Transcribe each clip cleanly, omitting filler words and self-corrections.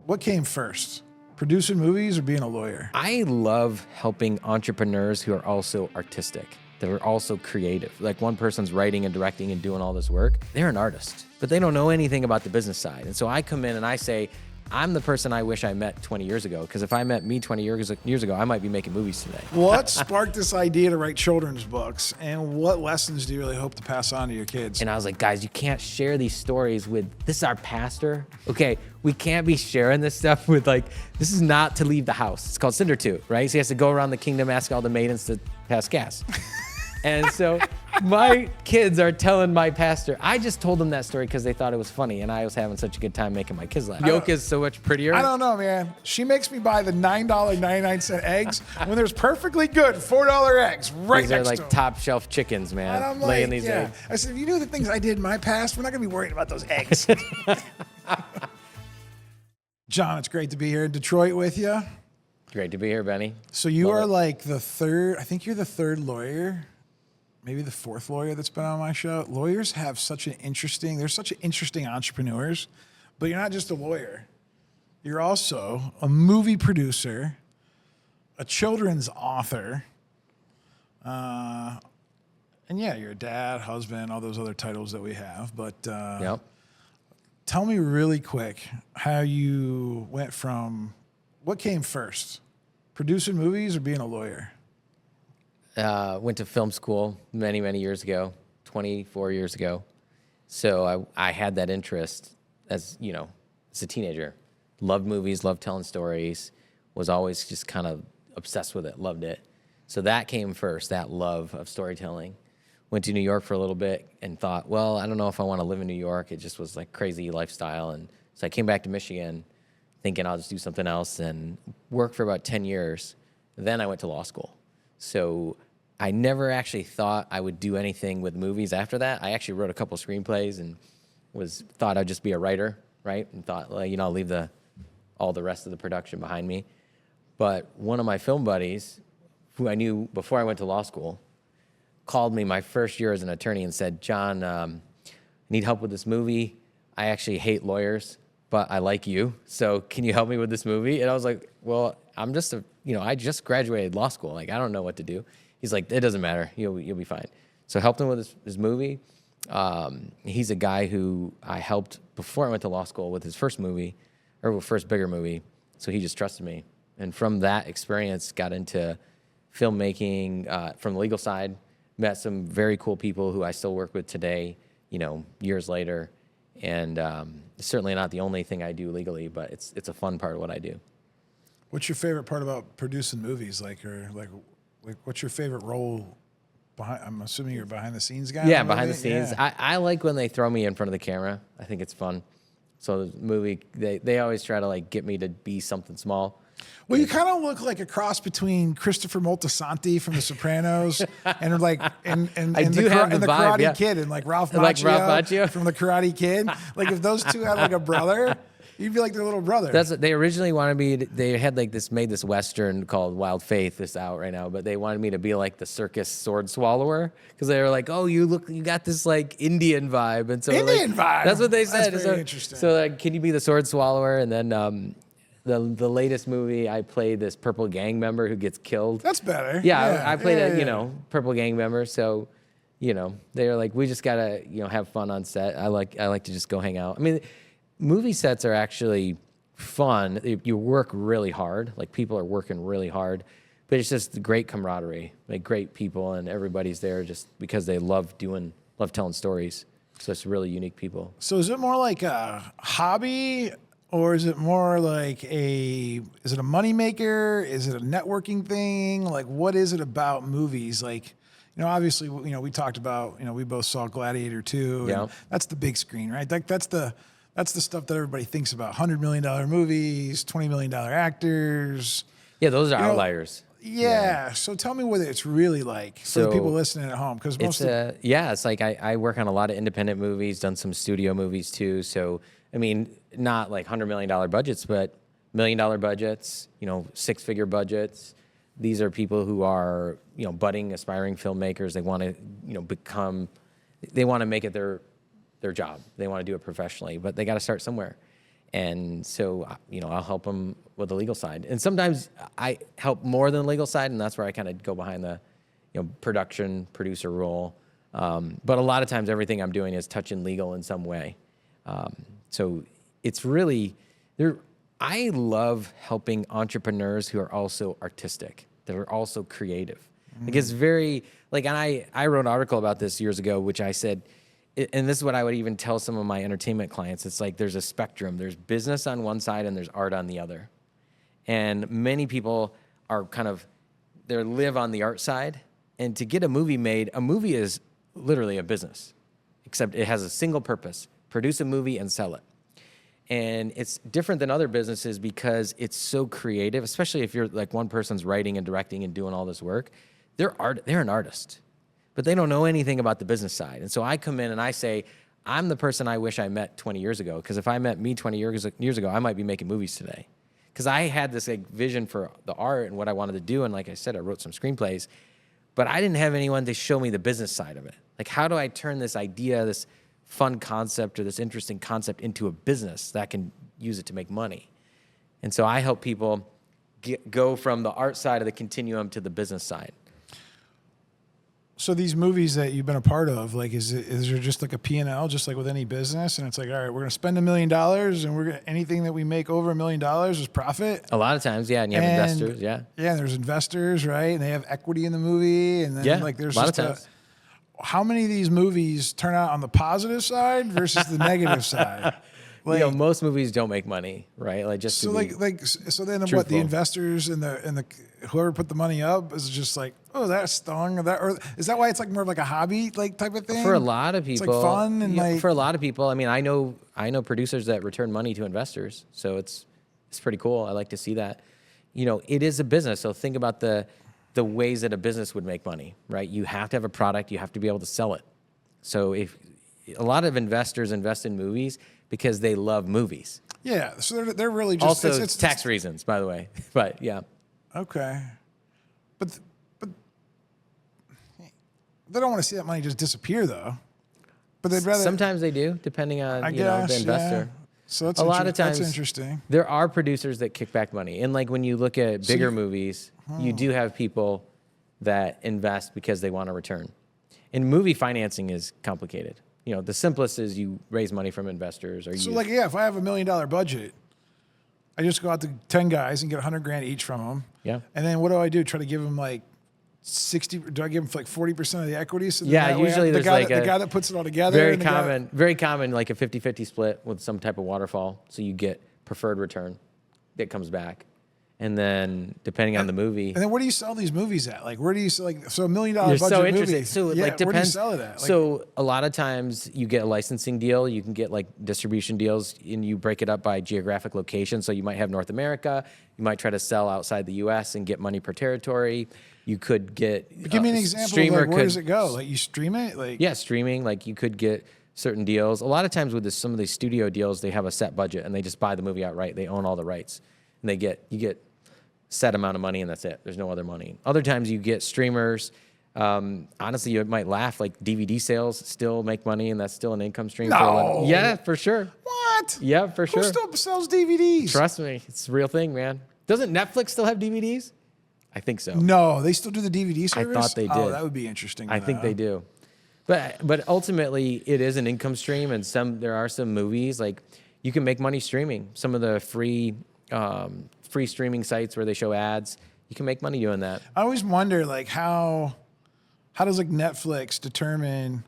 What came first? Producing movies or being a lawyer? I love helping entrepreneurs who are also artistic. They're also creative. Like one person's writing and directing and doing all this work. They're an artist, but they don't know anything about the business side. And so I come in and I say, I'm the person I wish I met 20 years ago. Because if I met me 20 years ago, I might be making movies today. What sparked this idea to write children's books? And what lessons do you really hope to pass on to your kids? And I was like, guys, you can't share these stories with, this is our pastor. Okay, we can't be sharing this stuff with this is not to leave the house. It's called CinderToot, right? So he has to go around the kingdom, ask all the maidens to pass gas. And so my kids are telling my pastor, I just told them that story because they thought it was funny, and I was having such a good time making my kids laugh. Yolk is so much prettier. I don't know, man. She makes me buy the $9.99 eggs when there's perfectly good $4 eggs right These next are to like them. top shelf chickens, man, And I'm laying these eggs. I said, if you knew the things I did in my past, we're not going to be worried about those eggs. John, it's great to be here in Detroit with you. Great to be here, Benny. So you are like the third, I think you're the third lawyer, maybe the fourth lawyer that's been on my show. Lawyers have such an interesting, they're such interesting entrepreneurs, but you're not just a lawyer. You're also a movie producer, a children's author, and yeah, you're a dad, husband, all those other titles that we have. But Yep. tell me really quick how you went from, what came first, producing movies or being a lawyer? Went to film school many, many years ago, 24 years ago. So I had that interest as a teenager. Loved movies, loved telling stories, was always just kind of obsessed with it, loved it. So that came first, that love of storytelling. Went to New York for a little bit and thought, well, I don't know if I want to live in New York. It just was like crazy lifestyle. And so I came back to Michigan thinking I'll just do something else and worked for about 10 years. Then I went to law school. So I never actually thought I would do anything with movies after that. I actually wrote a couple screenplays and thought I'd just be a writer, right? And thought, I'll leave all the rest of the production behind me. But one of my film buddies, who I knew before I went to law school, called me my first year as an attorney and said, John, I need help with this movie. I actually hate lawyers, but I like you. So can you help me with this movie? And I was like, well, I'm just I just graduated law school. I don't know what to do. He's like, it doesn't matter. You'll be fine. So I helped him with his movie. He's a guy who I helped before I went to law school with his first movie, or first bigger movie. So he just trusted me. And from that experience, got into filmmaking from the legal side, met some very cool people who I still work with today, years later. And it's certainly not the only thing I do legally, but it's a fun part of what I do. What's your favorite part about producing movies? What's your favorite role behind? I'm assuming you're a behind the scenes guy. Yeah, behind the scenes. Yeah. I like when they throw me in front of the camera. I think it's fun. So the movie, they always try to get me to be something small. Well, you kind of look like a cross between Christopher Moltisanti from The Sopranos and the Karate Kid and Ralph Macchio from The Karate Kid. If those two had a brother, you'd be like their little brother. They originally wanted me to, they had made this Western called Wild Faith, that's out right now, but they wanted me to be like the circus sword swallower because they were like, oh, you got this Indian vibe. And so Indian vibe. That's what they said. That's very interesting. So can you be the sword swallower? And then the latest movie, I played this purple gang member who gets killed. That's better. Yeah, I played a purple gang member. So, they were like, we just gotta have fun on set. I like to just go hang out. I mean, movie sets are actually fun. You work really hard. People are working really hard, but it's just great camaraderie. Great people, and everybody's there just because they love telling stories. So it's really unique people. So is it more like a hobby? Or is it more is it a moneymaker? Is it a networking thing? What is it about movies? Obviously, we talked about, we both saw Gladiator 2. Yeah. And that's the big screen, right? That's the stuff that everybody thinks about. $100 million movies, $20 million actors. Yeah, those are outliers. Yeah. So tell me what it's really like for the people listening at home. Because I work on a lot of independent movies, done some studio movies too. So, I mean, not $100 million budgets, but $1 million budgets, six-figure budgets. These are people who are, budding, aspiring filmmakers. They want to, they want to make it their job. They want to do it professionally, but they got to start somewhere. And so, I'll help them with the legal side. And sometimes I help more than the legal side, and that's where I kind of go behind the, production, producer role. But a lot of times everything I'm doing is touching legal in some way. So it's really, I love helping entrepreneurs who are also artistic, that are also creative. Like it's very, and I wrote an article about this years ago, which I said, and this is what I would even tell some of my entertainment clients. It's like there's a spectrum. There's business on one side and there's art on the other. And many people are they live on the art side. And to get a movie made, a movie is literally a business, except it has a single purpose: produce a movie and sell it. And it's different than other businesses because it's so creative, especially if you're like one person's writing and directing and doing all this work. They're an artist, but they don't know anything about the business side. And so I come in and I say, I'm the person I wish I met 20 years ago, because if I met me 20 years ago, I might be making movies today. Because I had this vision for the art and what I wanted to do. And like I said, I wrote some screenplays, but I didn't have anyone to show me the business side of it. Like, how do I turn this idea, this fun concept or this interesting concept into a business that can use it to make money? And so I help people go from the art side of the continuum to the business side. So these movies that you've been a part of, is there just like a P&L, just like with any business? And it's like, all right, we're going to spend $1 million, and anything that we make over $1 million is profit. A lot of times, yeah, and you have investors, yeah. Yeah, and there's investors, right? And they have equity in the movie, and then there's a lot of times. How many of these movies turn out on the positive side versus the negative side? Most movies don't make money, right? So then truthful. What, the investors and the whoever put the money up is just like, oh, that stung, or is that why it's like more of like a hobby type of thing? For a lot of people, it's like fun and for a lot of people. I mean, I know producers that return money to investors, so it's pretty cool. I like to see that. It is a business, so think about the ways that a business would make money, right? You have to have a product, you have to be able to sell it. So if a lot of investors invest in movies because they love movies. Yeah, so they're really just also it's tax reasons, by the way. But yeah. Okay, but they don't want to see that money just disappear, though. But they'd rather. Sometimes they do, depending on the investor. Yeah. So that's a lot of times that's interesting. There are producers that kick back money, and when you look at bigger movies, you do have people that invest because they want a return. And movie financing is complicated. The simplest is you raise money from investors, or if I have $1 million budget, I just go out to 10 guys and get $100,000 each from them. Yeah. And then what do? Try to give them 60? Do I give them 40% of the equity? So usually there's the guy that puts it all together. Very common, like a 50-50 split with some type of waterfall. So you get preferred return that comes back. And then depending on the movie. And then where do you sell these movies at? Where do you sell, so $1 million budget so movie? So depends. Where do you sell it at? So a lot of times you get a licensing deal. You can get distribution deals, and you break it up by geographic location. So you might have North America. You might try to sell outside the U.S. and get money per territory. You could get. But give me an example of where does it go? You stream it? Yeah, streaming. You could get certain deals. A lot of times with some of these studio deals, they have a set budget and they just buy the movie outright. They own all the rights, and you get set amount of money, and that's it. There's no other money. Other times you get streamers. Honestly, you might laugh, DVD sales still make money, and that's still an income stream. No. Yeah, for sure. What? Yeah, for sure. Who still sells DVDs? Trust me, it's a real thing, man. Doesn't Netflix still have DVDs? I think so. No, they still do the DVD service? I thought they did. Oh, that would be interesting. I think they do. But ultimately, it is an income stream, and there are some movies, you can make money streaming. Some of the free streaming sites where they show ads, you can make money doing that. I always wonder, how does Netflix determine,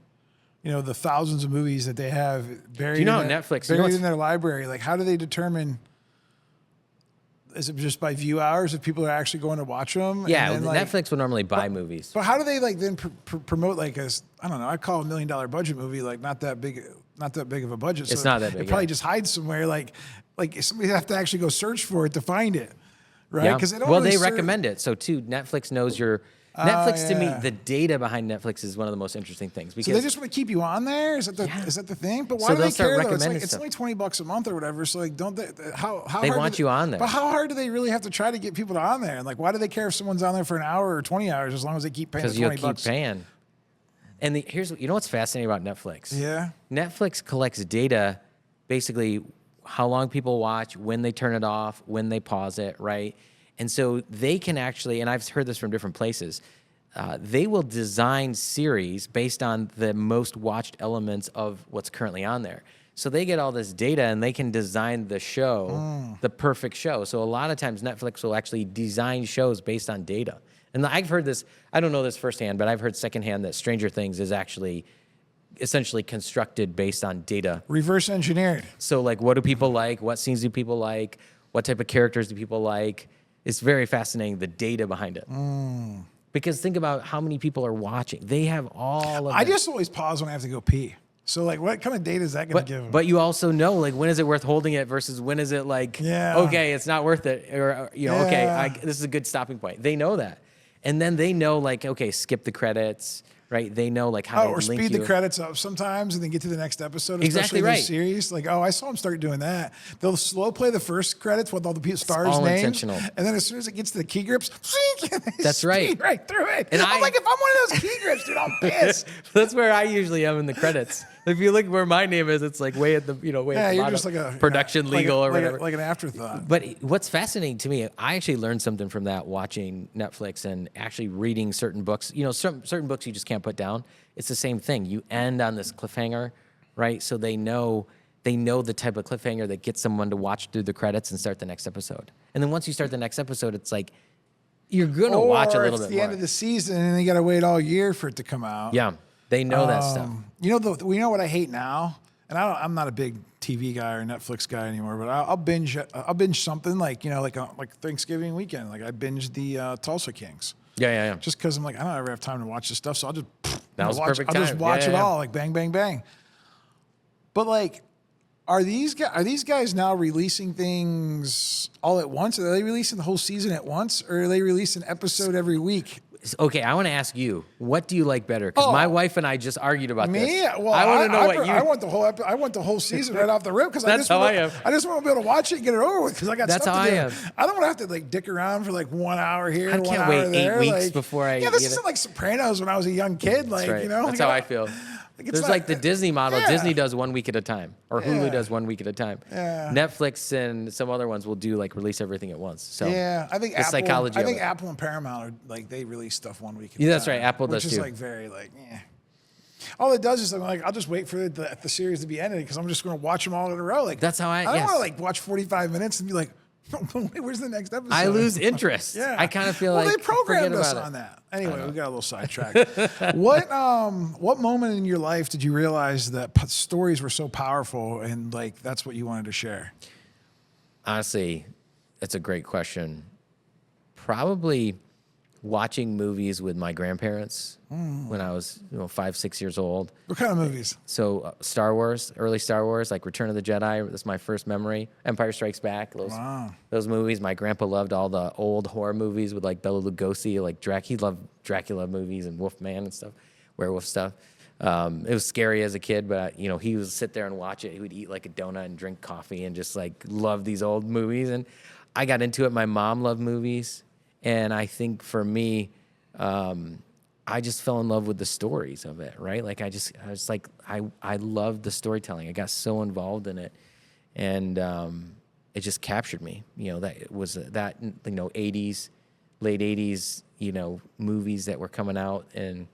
the thousands of movies that they have buried in their library? How do they determine? Is it just by view hours if people are actually going to watch them? Yeah, Netflix would normally buy movies. But how do they then promote I don't know, I call a $1 million budget movie not that big of a budget. So it's not that big. It probably just hides somewhere. Somebody have to actually go search for it to find it, right? Because they recommend it. So too, Netflix knows your. Netflix, to me, the data behind Netflix is one of the most interesting things. Because so they just want to keep you on there? Is that the thing? But why do they care, though? It's only $20 a month or whatever. So, don't they? How they want you on there? But how hard do they really have to try to get people on there? And why do they care if someone's on there for an hour or 20 hours as long as they keep paying the $20? Because you'll keep paying. And here's what's fascinating about Netflix? Yeah. Netflix collects data, basically how long people watch, when they turn it off, when they pause it, right? And so they can actually, and I've heard this from different places, they will design series based on the most watched elements of what's currently on there. So they get all this data and they can design the show, the perfect show. So a lot of times Netflix will actually design shows based on data. And I've heard this, I don't know this firsthand, but I've heard secondhand that Stranger Things is actually essentially constructed based on data. Reverse engineered. So like, what do people like? What scenes do people like? What type of characters do people like? It's very fascinating, the data behind it. Because think about how many people are watching. They have all of I just always pause when I have to go pee. So like, what kind of data is that going to give them? But you also know, like, when is it worth holding it versus when is it like, okay, it's not worth it, or okay, this is a good stopping point. They know that, and then they know like, okay, skip the credits, right? They know like how to or link speed you. the credits up sometimes and then get to the next episode. Exactly especially right. those series, like I saw them start doing that. They'll slow play the first credits with all the stars' all names, intentional. and then as soon as it gets to the key grips, That's right. right through it. And I'm like, if I'm one of those key grips, dude, I'm pissed. That's where I usually am in the credits. If you look where my name is, it's like way at the way at the you're bottom. just like a Production legal or whatever. like an afterthought. But what's fascinating to me, I actually learned something from that watching Netflix and actually reading certain books. Certain books you just can't put down. It's the same thing. You end on this cliffhanger, right? So they know the type of cliffhanger that gets someone to watch through the credits and start the next episode. And then once you start the next episode, it's like you're gonna watch a little bit more. It's the end of the season, and you got to wait all year for it to come out. Yeah, they know that stuff. We know what I hate now, and I'm not a big TV guy or Netflix guy anymore. But I'll binge something like like Thanksgiving weekend. Like I binged the Tulsa Kings. Yeah. Just because I'm like, I don't ever have time to watch this stuff, so I'll just perfect I'll just time. watch Yeah, it yeah. all, like bang, bang, bang. But like, are these guys now releasing things all at once? Are they releasing the whole season at once, or are they releasing an episode every week? Okay, I want to ask you, what do you like better? Because my wife and I just argued about this. Me? Well, I want to know what you. I want the whole I want the whole season right off the rip because I just want to be able to watch it and get it over with because I got That's stuff how to do. I am. I don't want to have to like dick around for like 1 hour here. I 1 can't hour wait there. 8 weeks like, before I. Yeah, this get isn't it. like Sopranos when I was a young kid. Like That's right. That's how I feel. There's like the Disney model. Yeah. Disney does 1 week at a time, or Hulu does 1 week at a time. Yeah. Netflix and some other ones will do like release everything at once. So yeah, I think the psychology. I think of it. Apple and Paramount are like they release stuff 1 week. At Yeah, a that's time, right. Apple does which is too. like very like. All it does is I'm like I'll just wait for the series to be ended because I'm just going to watch them all in a row. Like That's how I. don't yes. want to like watch 45 minutes and be like, wait, where's the next episode? I lose interest. Yeah. I kind of feel well, like they programmed forget us about on it. that. Anyway, we got a little sidetracked. What moment in your life did you realize that stories were so powerful and like that's what you wanted to share? Honestly, it's a great question. Probably watching movies with my grandparents when I was 5, 6 years old. What kind of movies? So Star Wars, early Star Wars, like Return of the Jedi. That's my first memory. Empire Strikes Back. Those movies. My grandpa loved all the old horror movies with like Bela Lugosi, like he loved Dracula movies and Wolfman and stuff, werewolf stuff. It was scary as a kid, but he would sit there and watch it. He would eat like a donut and drink coffee and just like love these old movies. And I got into it. My mom loved movies, and I think for me, I just fell in love with the stories of it, right? Like I loved the storytelling. I got so involved in it, and it just captured me. That it was that 80s, late 80s, movies that were coming out, and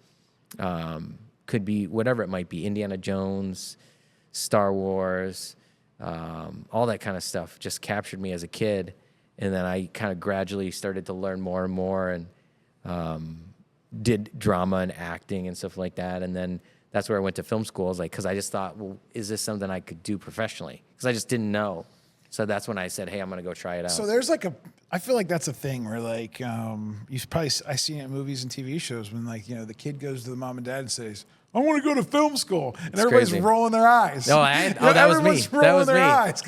could be whatever it might be, Indiana Jones, Star Wars, all that kind of stuff just captured me as a kid. And then I kind of gradually started to learn more and more, and did drama and acting and stuff like that. And then that's where I went to film school. Because I just thought, well, is this something I could do professionally? Because I just didn't know. So that's when I said, hey, I'm going to go try it out. So there's I feel like that's a thing where like I seen it in movies and TV shows when the kid goes to the mom and dad and says, I want to go to film school. And everybody's crazy. rolling their eyes. No, that was me. That was me.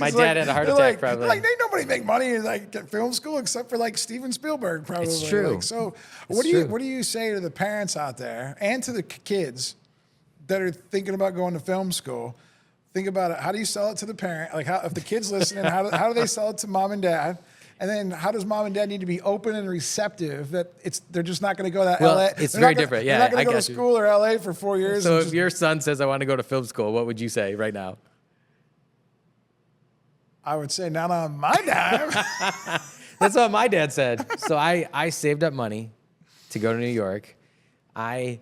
My dad had a heart attack probably. Like, ain't nobody make money in at film school except for like Steven Spielberg probably. It's true. So what do you say to the parents out there and to the kids that are thinking about going to film school? Think about it. How do you sell it to the parent? Like if the kid's listening, how do they sell it to mom and dad? And then how does mom and dad need to be open and receptive that they're just not going to go to LA? It's very different. Yeah, they're not going to go to school or LA for 4 years. So if your son says, I want to go to film school, what would you say right now? I would say not on my dime. That's what my dad said. So I saved up money to go to New York. And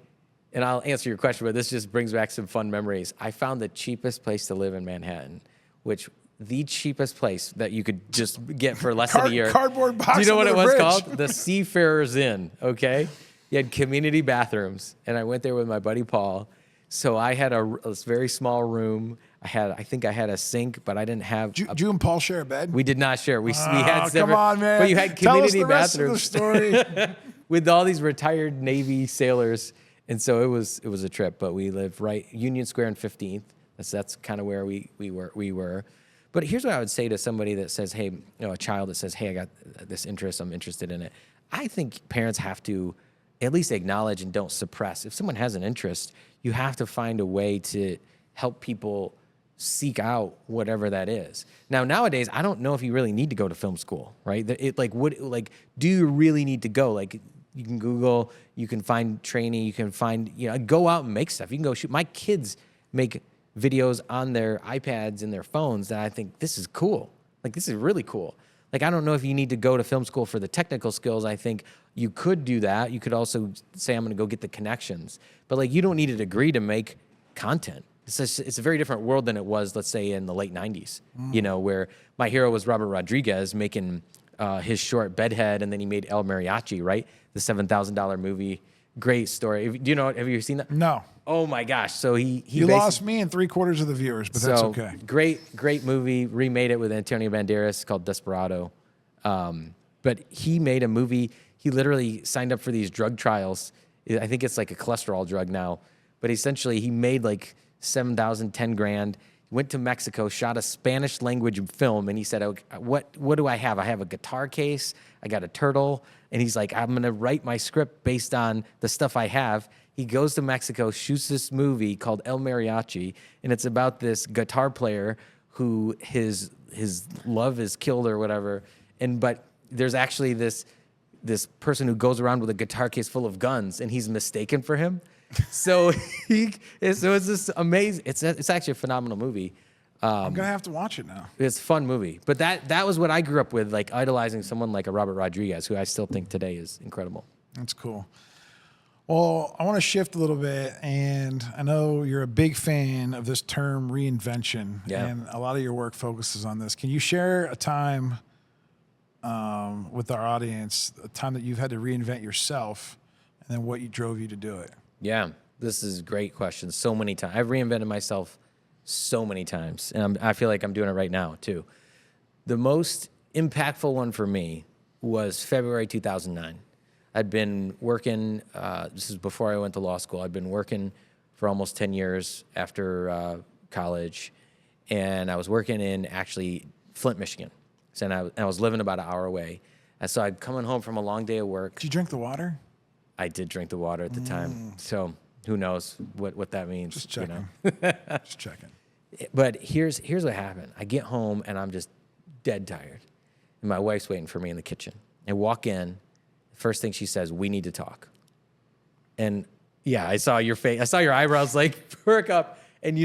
I'll answer your question, but this just brings back some fun memories. I found the cheapest place to live in Manhattan, which the cheapest place that you could just get for less than a year. Cardboard box. Do you know what it was bridge. called? The Seafarers Inn, okay? You had community bathrooms, and I went there with my buddy Paul. So I had a very small room. I think I had a sink, but I didn't have. Did you and Paul share a bed? We did not share. We had separate. Come on, man. But you had community Tell us the bathrooms. rest of the story. With all these retired Navy sailors, and so it was a trip. But we lived right Union Square and 15th. That's kind of where we were. But here's what I would say to somebody that says, "Hey, a child that says, hey, I got this interest. I'm interested in it." I think parents have to at least acknowledge and don't suppress. If someone has an interest, you have to find a way to help people seek out whatever that is. Now, nowadays, I don't know if you really need to go to film school, right? Do you really need to go? Like, you can Google, you can find training, you can find, go out and make stuff. You can go shoot. My kids make videos on their iPads and their phones that I think, this is cool. Like, this is really cool. Like, I don't know if you need to go to film school for the technical skills. I think you could do that. You could also say, I'm going to go get the connections. But, like, you don't need a degree to make content. It's a very different world than it was, let's say, in the late 90s, where my hero was Robert Rodriguez making his short Bedhead, and then he made El Mariachi, right? The $7,000 movie. Great story. Do you know, have you seen that? No. Oh, my gosh. So you lost me and 3/4 of the viewers, but that's okay. Great movie. Remade it with Antonio Banderas called Desperado. But he made a movie. He literally signed up for these drug trials. I think it's like a cholesterol drug now. But essentially, he made like $7,000, $10,000. Went to Mexico, shot a Spanish language film, and he said, okay, what do I have? I have a guitar case, I got a turtle, and he's like, I'm gonna write my script based on the stuff I have. He goes to Mexico, shoots this movie called El Mariachi, and it's about this guitar player who his love is killed or whatever, but there's actually this person who goes around with a guitar case full of guns, and he's mistaken for him. So it's this amazing. It's actually a phenomenal movie. I'm gonna have to watch it now. It's a fun movie. But that was what I grew up with, like idolizing someone like a Robert Rodriguez, who I still think today is incredible. That's cool. Well, I want to shift a little bit, and I know you're a big fan of this term reinvention, and a lot of your work focuses on this. Can you share a time with our audience, a time that you've had to reinvent yourself, and then what drove you to do it? Yeah, this is a great question. So many times. I've reinvented myself so many times, and I feel like I'm doing it right now, too. The most impactful one for me was February 2009. I'd been working, this is before I went to law school, I'd been working for almost 10 years after college, and I was working in actually Flint, Michigan. So I was living about an hour away. And so I'd coming home from a long day of work. Did you drink the water? I did drink the water at the time, so who knows what that means. Just checking. Just checking. But here's what happened. I get home, and I'm just dead tired. And my wife's waiting for me in the kitchen. I walk in. First thing she says, we need to talk. And, yeah, I saw your face. I saw your eyebrows, like, perk up. And,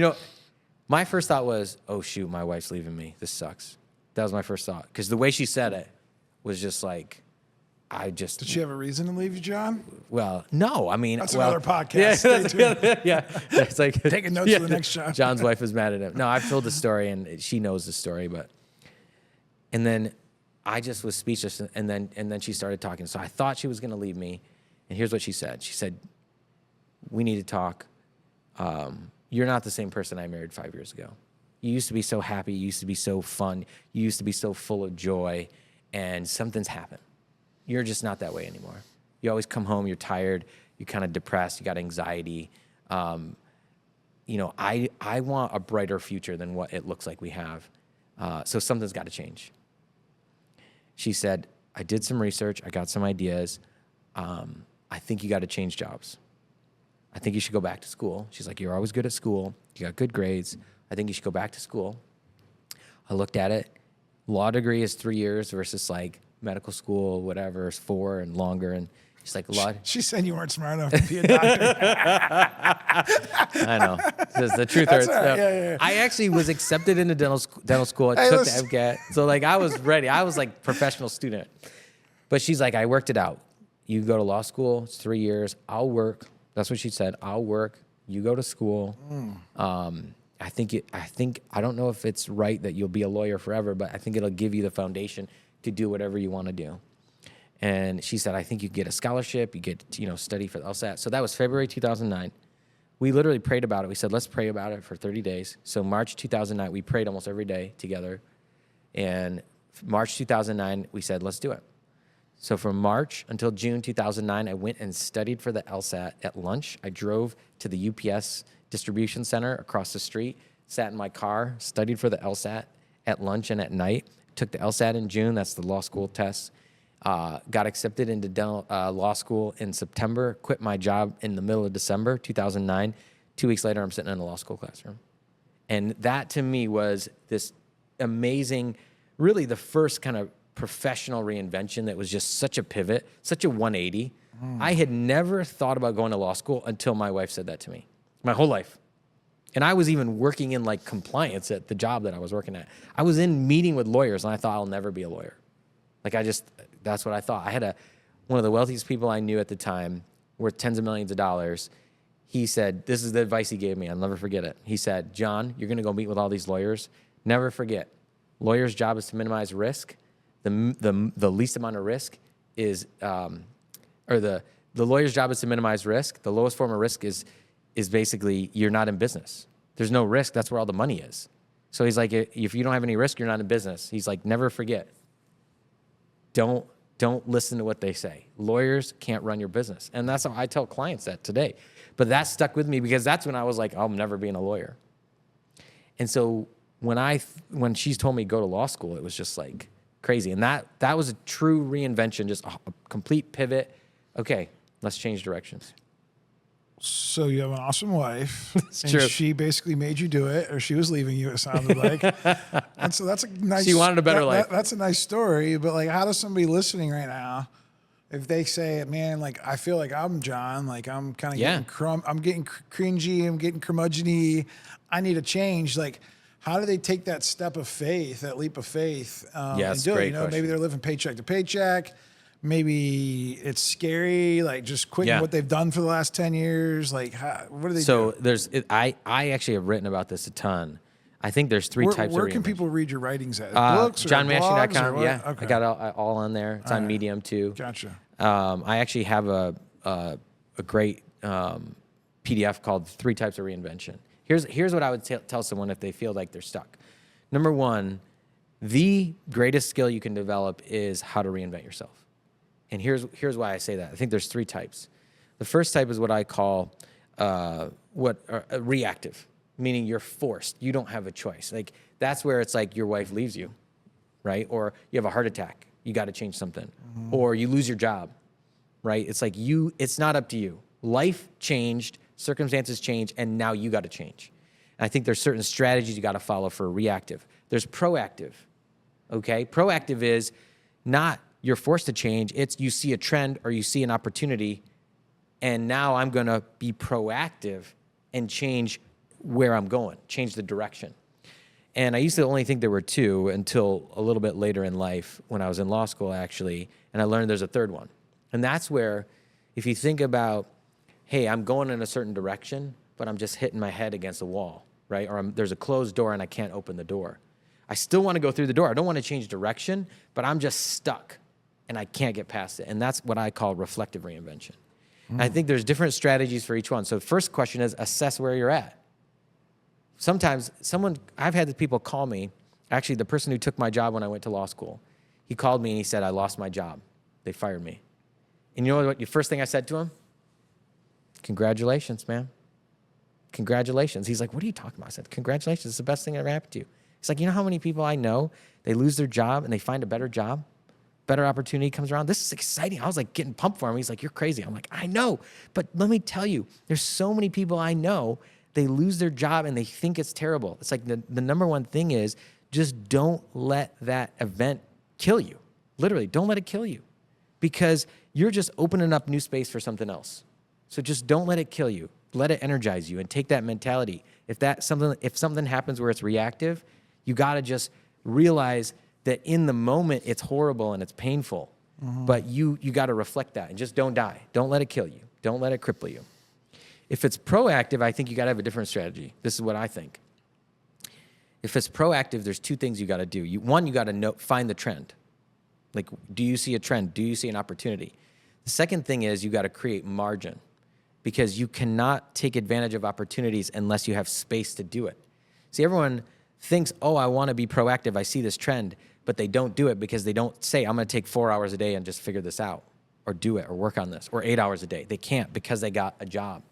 my first thought was, oh, shoot, my wife's leaving me. This sucks. That was my first thought. Because the way she said it was just like, Did she have a reason to leave you, John? Well, no. I mean, that's another podcast. Stay tuned. Yeah, it's like taking notes for the next John. John's wife is mad at him. No, I've told the story, and she knows the story. And then I just was speechless, and then she started talking. So I thought she was going to leave me, and here's what she said. She said, "We need to talk. You're not the same person I married 5 years ago. You used to be so happy. You used to be so fun. You used to be so full of joy, and something's happened. You're just not that way anymore. You always come home, you're tired, you're kind of depressed, you got anxiety. I want a brighter future than what it looks like we have. So something's got to change." She said, "I did some research, I got some ideas. I think you got to change jobs. I think you should go back to school." She's like, "You're always good at school, you got good grades. I think you should go back to school." I looked at it. Law degree is 3 years versus like medical school, whatever, is 4 and longer. And She's like, a lot. She said you weren't smart enough to be a doctor. I know. This is the truth hurts. That's all right. No. Yeah. I actually was accepted into dental school. I Hey, took the listen. MCAT. So like I was ready. I was like professional student. But she's like, I worked it out. You go to law school, it's 3 years. I'll work. That's what she said. I'll work. You go to school. I don't know if it's right that you'll be a lawyer forever, but I think it'll give you the foundation to do whatever you want to do. And she said, I think you get a scholarship, you get to, study for the LSAT. So that was February 2009. We literally prayed about it. We said, let's pray about it for 30 days. So March 2009, we prayed almost every day together. And March 2009, we said, let's do it. So from March until June 2009, I went and studied for the LSAT at lunch. I drove to the UPS distribution center across the street, sat in my car, studied for the LSAT at lunch and at night. Took the LSAT in June. That's the law school test. Got accepted into dental, law school in September, quit my job in the middle of December 2009. 2 weeks later, I'm sitting in a law school classroom. And that to me was this amazing, really the first kind of professional reinvention that was just such a pivot, such a 180. I had never thought about going to law school until my wife said that to me, my whole life. And I was even working in like compliance at the job that I was working at. I was in meeting with lawyers and I thought I'll never be a lawyer. Like that's what I thought. I had one of the wealthiest people I knew at the time, worth tens of millions of dollars. He said, this is the advice he gave me. I'll never forget it. He said, John, you're going to go meet with all these lawyers. Never forget, lawyer's job is to minimize risk. The least amount of risk is, the lawyer's job is to minimize risk. The lowest form of risk is basically you're not in business. There's no risk. That's where all the money is. So he's like, if you don't have any risk, you're not in business. He's like, never forget. Don't listen to what they say. Lawyers can't run your business. And that's how I tell clients that today. But that stuck with me because that's when I was like, I'm never being a lawyer. And so when she's told me go to law school, it was just like crazy. And that was a true reinvention, just a complete pivot. Okay, let's change directions. So you have an awesome wife, and true. she basically made you do it, or she was leaving you, it sounded like. And so that's a nice. She wanted a better life. That's a nice story, but like, how does somebody listening right now, if they say, "Man, like I feel like I'm John, like I'm kind of I'm getting cringy, I'm getting curmudgeony, I need a change," like. How do they take that step of faith, that leap of faith, and do it? Maybe they're living paycheck to paycheck. Maybe it's scary, like just quitting what they've done for the last 10 years. Like, what do they do? So I actually have written about this a ton. I think there's three types of Where can reinvention. people read your writings at? Books or JohnMashni.com. Yeah, okay. I got it all on there. It's on Medium too. Gotcha. I actually have a great PDF called 3 Types of Reinvention. Here's what I would tell someone if they feel like they're stuck. Number one, the greatest skill you can develop is how to reinvent yourself. And here's why I say that. I think there's 3 types. The first type is what I call reactive, meaning you're forced. You don't have a choice. Like that's where it's like your wife leaves you, right? Or you have a heart attack. You got to change something. Mm-hmm. Or you lose your job, right? It's like it's not up to you. Life changed, circumstances change, and now you got to change. And I think there's certain strategies you got to follow for reactive. There's proactive, okay? Proactive is not you're forced to change. It's you see a trend or you see an opportunity, and now I'm going to be proactive and change where I'm going, change the direction. And I used to only think there were 2 until a little bit later in life when I was in law school, actually, and I learned there's a third one. And that's where if you think about, hey, I'm going in a certain direction, but I'm just hitting my head against a wall, right? Or there's a closed door and I can't open the door. I still want to go through the door. I don't want to change direction, but I'm just stuck and I can't get past it. And that's what I call reflective reinvention. And I think there's different strategies for each one. So the first question is assess where you're at. Sometimes I've had people call me, actually the person who took my job when I went to law school, he called me and he said, I lost my job. They fired me. And you know what the first thing I said to him? Congratulations, man. Congratulations. He's like, what are you talking about? I said, congratulations. It's the best thing that ever happened to you. He's like, you know how many people I know, they lose their job and they find a better job? Better opportunity comes around. This is exciting. I was like getting pumped for him. He's like, you're crazy. I'm like, I know. But let me tell you, there's so many people I know, they lose their job and they think it's terrible. It's like the number one thing is just don't let that event kill you. Literally, don't let it kill you. Because you're just opening up new space for something else. So just don't let it kill you. Let it energize you and take that mentality. If something happens where it's reactive, you got to just realize that in the moment it's horrible and it's painful, but you got to reflect that and just don't die. Don't let it kill you. Don't let it cripple you. If it's proactive, I think you got to have a different strategy. This is what I think. If it's proactive, there's two things you got to do. One, you got to find the trend. Like, do you see a trend? Do you see an opportunity? The second thing is you got to create margin, because you cannot take advantage of opportunities unless you have space to do it. See, everyone thinks, oh, I want to be proactive. I see this trend, but they don't do it because they don't say, I'm going to take 4 hours a day and just figure this out or do it or work on this, or 8 hours a day. They can't because they got a job.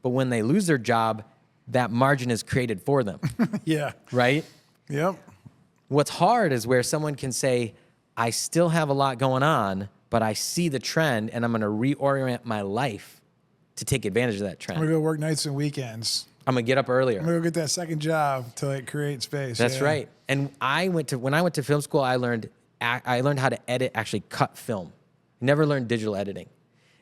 But when they lose their job, that margin is created for them. Yeah. Right? Yep. What's hard is where someone can say, I still have a lot going on, but I see the trend and I'm going to reorient my life to take advantage of that trend. I'm going to go work nights and weekends. I'm going to get up earlier. I'm going to go get that second job to like create space. That's right. And when I went to film school, I learned how to edit, actually cut film. Never learned digital editing.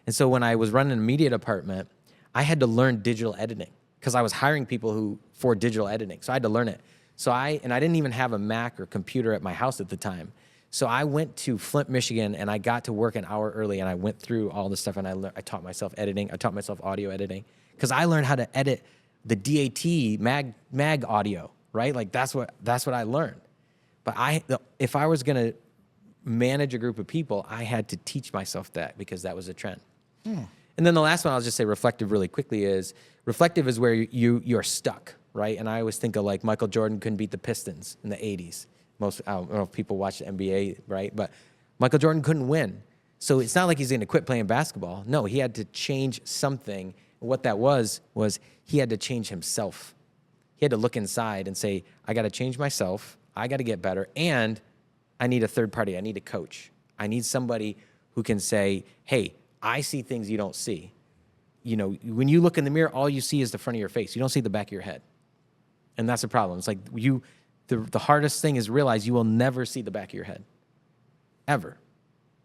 And so when I was running a media department, I had to learn digital editing because I was hiring people for digital editing. So I had to learn it. I didn't even have a Mac or computer at my house at the time. So I went to Flint, Michigan, and I got to work an hour early, and I went through all this stuff, and I taught myself editing. I taught myself audio editing because I learned how to edit the DAT mag audio, right? Like that's what I learned. But if I was going to manage a group of people, I had to teach myself that because that was a trend. And then the last one, I'll just say reflective really quickly, is reflective is where you're stuck, right? And I always think of like Michael Jordan couldn't beat the Pistons in the 80s. I don't know if people watch the NBA, right? But Michael Jordan couldn't win. So it's not like he's going to quit playing basketball. No, he had to change something. What that was he had to change himself. He had to look inside and say, I got to change myself. I got to get better. And I need a third party. I need a coach. I need somebody who can say, hey, I see things you don't see. You know, when you look in the mirror, all you see is the front of your face. You don't see the back of your head. And that's a problem. It's like the hardest thing is realize you will never see the back of your head. Ever.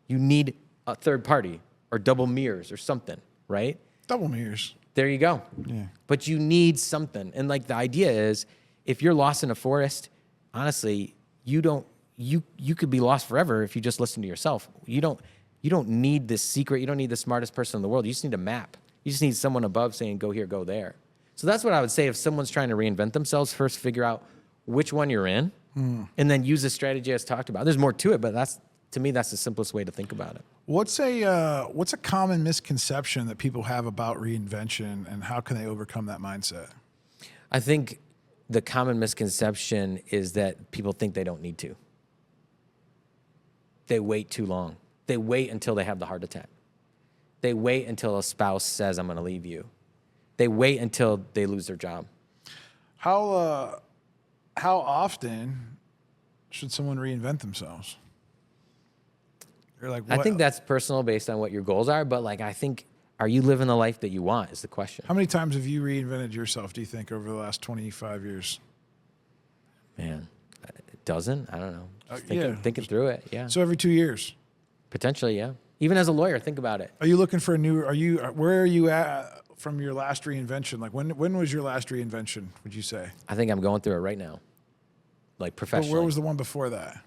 You need a third party or double mirrors or something, right? Double mirrors. There you go. Yeah. But you need something. And like the idea is, if you're lost in a forest, honestly, you could be lost forever if you just listen to yourself. You don't need this secret. You don't need the smartest person in the world. You just need a map. You just need someone above saying, go here, go there. So that's what I would say. If someone's trying to reinvent themselves, first figure out which one you're in, and then use the strategy as talked about. There's more to it, but to me, that's the simplest way to think about it. What's a common misconception that people have about reinvention, and how can they overcome that mindset? I think the common misconception is that people think they don't need to. They wait too long. They wait until they have the heart attack. They wait until a spouse says, I'm going to leave you. They wait until they lose their job. How often should someone reinvent themselves? You're like, I think that's personal based on what your goals are, but like I think, are you living the life that you want is the question. How many times have you reinvented yourself, do you think, over the last 25 years? Man, a dozen? I don't know. Just yeah. Thinking through it, yeah. So every 2 years? Potentially, yeah. Even as a lawyer, think about it. Are you looking for where are you at from your last reinvention? Like when was your last reinvention, would you say? I think I'm going through it right now, like professionally. But where was the one before that?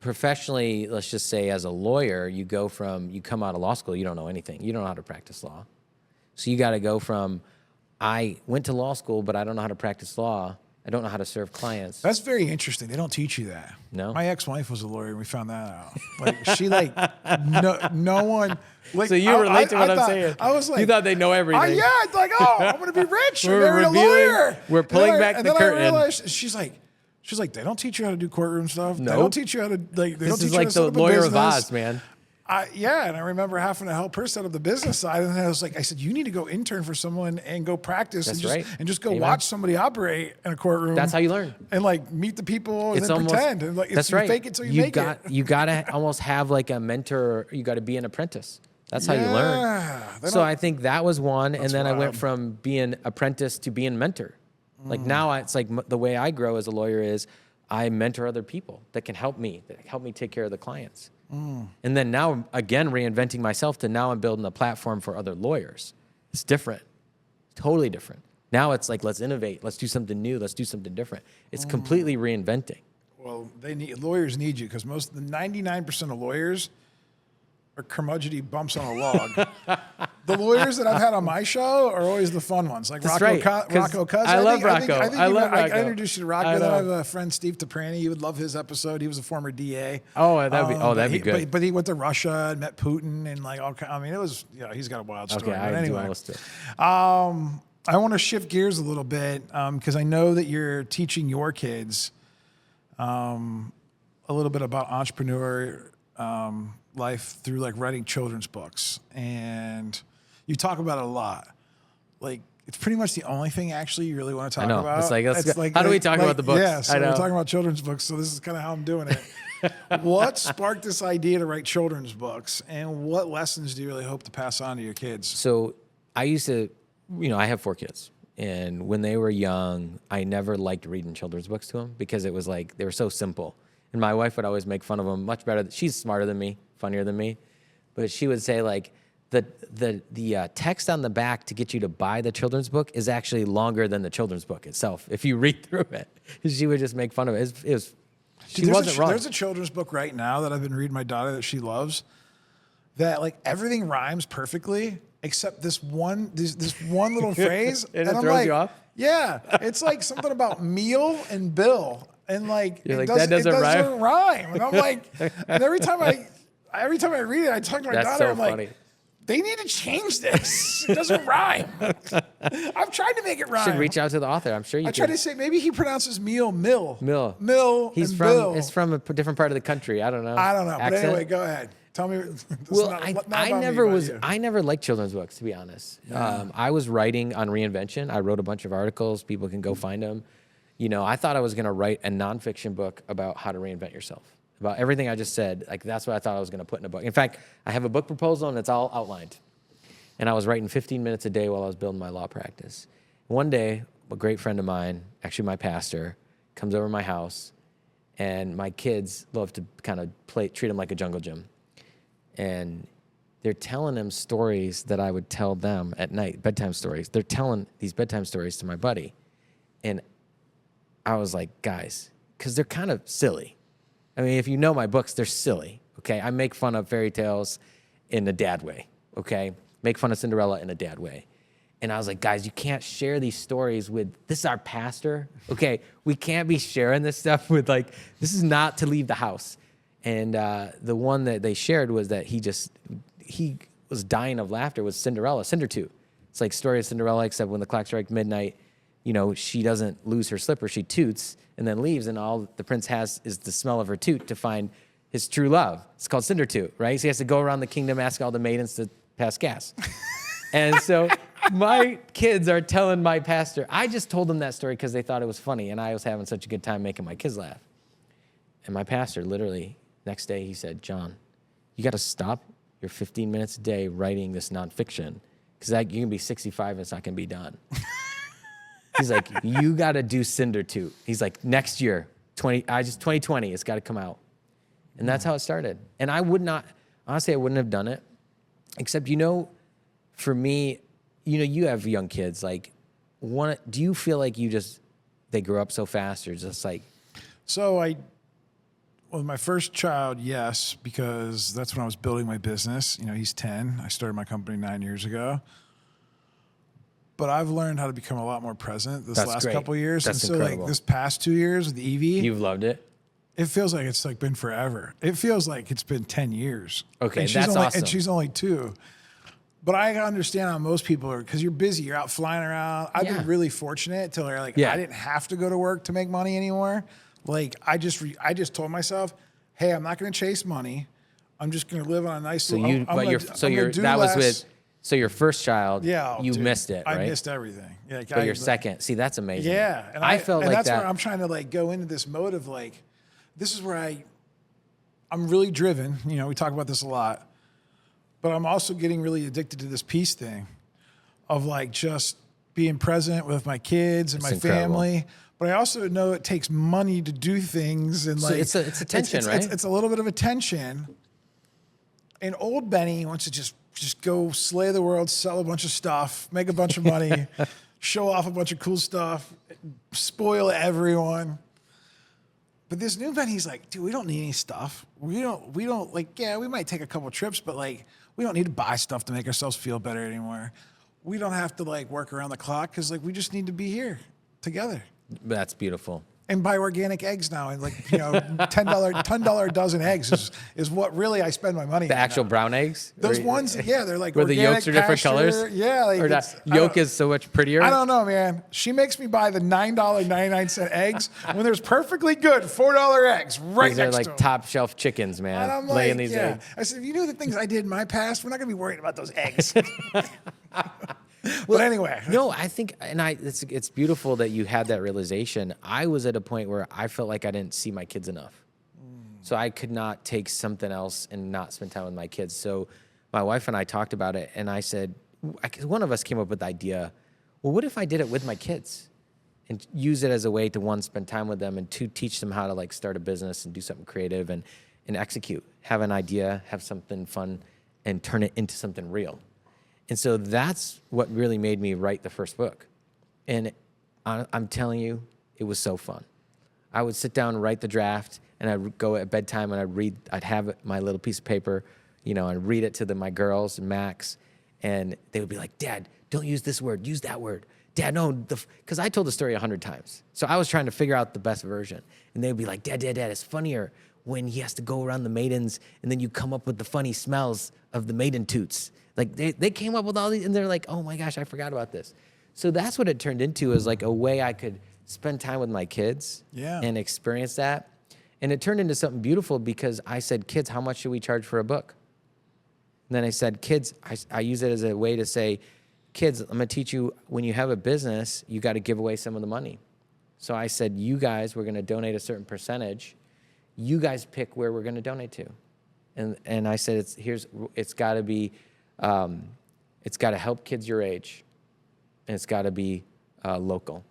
Professionally, let's just say as a lawyer, you come out of law school, you don't know anything. You don't know how to practice law. So you got to go from, I went to law school, but I don't know how to practice law. I don't know how to serve clients. That's very interesting. They don't teach you that. No? My ex-wife was a lawyer, and we found that out. Like she no one. Like, So you relate to what I'm saying. I was like, you thought they know everything. Yeah, it's like, oh, I'm gonna be rich. We're Married a lawyer. We're pulling back the curtain. I realized she's like, they don't teach you how to do courtroom stuff. No. They don't teach you how to like. They don't This teach is you how like to set the up a lawyer of business. Oz, man. And I remember having to help her set up the business side, and then I said, you need to go intern for someone and go practice, and just go Amen. watch somebody operate in a courtroom. That's how you learn. And like meet the people and It's then almost, pretend. And like that's you right. fake it till you make it. You got to almost have like a mentor. You got to be an apprentice. That's how you learn. So I think that was one. And then I went from being apprentice to being mentor. Like now it's like the way I grow as a lawyer is I mentor other people that can help me take care of the clients. And then now, again, reinventing myself to now I'm building a platform for other lawyers. It's different, totally different. Now it's like, let's innovate. Let's do something new. Let's do something different. It's completely reinventing. Well, lawyers need you because 99% of lawyers are curmudgeony bumps on a log. The lawyers that I've had on my show are always the fun ones, like That's Rocco. right, Rocco Cuz. I love Rocco. I love Rocco. I introduced you to Rocco. Then I have a friend, Steve Taprani. You would love his episode. He was a former DA. Oh, that'd be good. But he went to Russia and met Putin and like all. I mean, it was he's got a wild story. Okay, but anyway, I I want to shift gears a little bit because I know that you're teaching your kids a little bit about entrepreneur life through like writing children's books, and you talk about it a lot. Like it's pretty much the only thing actually you really want to talk about. It's like how do we talk about the books? Yeah, so we're talking about children's books. So this is kind of how I'm doing it. What sparked this idea to write children's books, and what lessons do you really hope to pass on to your kids? So I used to, I have 4 kids. And when they were young, I never liked reading children's books to them because it was like, they were so simple. And my wife would always make fun of them much better. She's smarter than me, funnier than me. But she would say like, the text on the back to get you to buy the children's book is actually longer than the children's book itself if you read through it. She would just make fun of it. She wasn't wrong. There's a children's book right now that I've been reading my daughter that she loves, that like everything rhymes perfectly except this one little phrase. And it throws like, you off? Yeah. It's like something about meal and bill. And like, You're like, that doesn't rhyme. And I'm like, and every time I read it, I talk to my daughter, I'm funny. like, they need to change this. It doesn't rhyme. I've tried to make it rhyme. You should reach out to the author. I'm sure you I try to say, maybe he pronounces mill. He's and from, bill. It's from a different part of the country. I don't know. But Accent? anyway, go ahead. Tell me. I never liked children's books, to be honest. Yeah. I was writing on Reinvention. I wrote a bunch of articles. People can go find them. I thought I was going to write a nonfiction book about how to reinvent yourself, about everything I just said. Like that's what I thought I was going to put in a book. In fact, I have a book proposal and it's all outlined. And I was writing 15 minutes a day while I was building my law practice. One day, a great friend of mine, actually my pastor, comes over to my house, and my kids love to kind of treat him like a jungle gym. And they're telling him stories that I would tell them at night, bedtime stories. They're telling these bedtime stories to my buddy. And I was like, guys, because they're kind of silly. I mean, if you know my books, they're silly, okay? I make fun of fairy tales in a dad way, okay? Make fun of Cinderella in a dad way. And I was like, guys, you can't share these stories with, this is our pastor, okay? We can't be sharing this stuff with this is not to leave the house. And the one that they shared was that he was dying of laughter was Cinderella, CinderToot. It's like story of Cinderella, except when the clock strikes midnight, she doesn't lose her slipper, she toots and then leaves, and all the prince has is the smell of her toot to find his true love. It's called CinderToot, right? So he has to go around the kingdom, ask all the maidens to pass gas. And so my kids are telling my pastor, I just told them that story because they thought it was funny, and I was having such a good time making my kids laugh. And my pastor literally, next day, he said, John, you got to stop your 15 minutes a day writing this nonfiction because you can be 65 and it's not going to be done. He's like, you got to do CinderToot. He's like, next year, 2020, it's got to come out. And that's how it started. And I wouldn't have done it, except, for me, you have young kids. Like, do you feel like they grow up so fast or just like? So with my first child, yes, because that's when I was building my business. He's 10. I started my company 9 years ago. But I've learned how to become a lot more present this last couple of years. That's and so incredible. This past 2 years with Evie. You've loved it? It feels like it's been forever. It feels like it's been 10 years. Okay, that's awesome. And she's only 2. But I understand how most people are, because you're busy, you're out flying around. I've been really fortunate till I didn't have to go to work to make money anymore. Like I just told myself, hey, I'm not going to chase money. I'm just going to live on a nice. So your first child, you dude, missed it, right? I missed everything. Yeah, but your second, see, that's amazing. Yeah, and I felt like that's that. where I'm trying to go into this mode of this is where I'm really driven. We talk about this a lot. But I'm also getting really addicted to this peace thing of just being present with my kids and my family. But I also know it takes money to do things. And so it's attention, right? It's a little bit of attention. And old Benny wants to just go slay the world, sell a bunch of stuff, make a bunch of money, show off a bunch of cool stuff, spoil everyone. But this new Benny's like, dude, we don't need any stuff. We don't like, yeah, we might take a couple trips, but like, we don't need to buy stuff to make ourselves feel better anymore. We don't have to like work around the clock because like we just need to be here together. That's beautiful. And buy organic eggs now, and like $10 a dozen eggs is what really I spend my money. The on actual now. brown eggs. Those ones, yeah, they're like where the organic yolks are different pasture. colors. Yeah, like or that yolk is so much prettier. I don't know, man. She makes me buy the $9.99 eggs when there's perfectly good $4 eggs right These next are to like them. top shelf chickens, man. And I'm laying like, these yeah. eggs. I said, if you knew the things I did in my past, we're not gonna be worried about those eggs. But anyway, No, I think, and it's beautiful that you had that realization. I was at a point where I felt like I didn't see my kids enough. So I could not take something else and not spend time with my kids. So my wife and I talked about it, and I said, one of us came up with the idea, well, what if I did it with my kids and use it as a way to, one, spend time with them, and two, teach them how to like start a business and do something creative and execute, have an idea, have something fun, and turn it into something real. And so that's what really made me write the first book. And I'm telling you, it was so fun. I would sit down and write the draft, and I'd go at bedtime and I'd have my little piece of paper, and read it to my girls and Max, and they would be like, Dad, don't use this word, use that word. Dad, no, because I told the story 100 times. So I was trying to figure out the best version. And they'd be like, Dad, it's funnier when he has to go around the maidens, and then you come up with the funny smells of the maiden toots. Like they came up with all these, and they're like, oh my gosh, I forgot about this. So that's what it turned into, is like a way I could spend time with my kids and experience that. And it turned into something beautiful, because I said, kids, how much should we charge for a book? And then I said, kids, I use it as a way to say, kids, I'm gonna teach you, when you have a business, you gotta give away some of the money. So I said, you guys, we're gonna donate a certain percentage. You guys pick where we're gonna donate to. And I said, it's gotta be, it's got to help kids your age, and it's got to be local.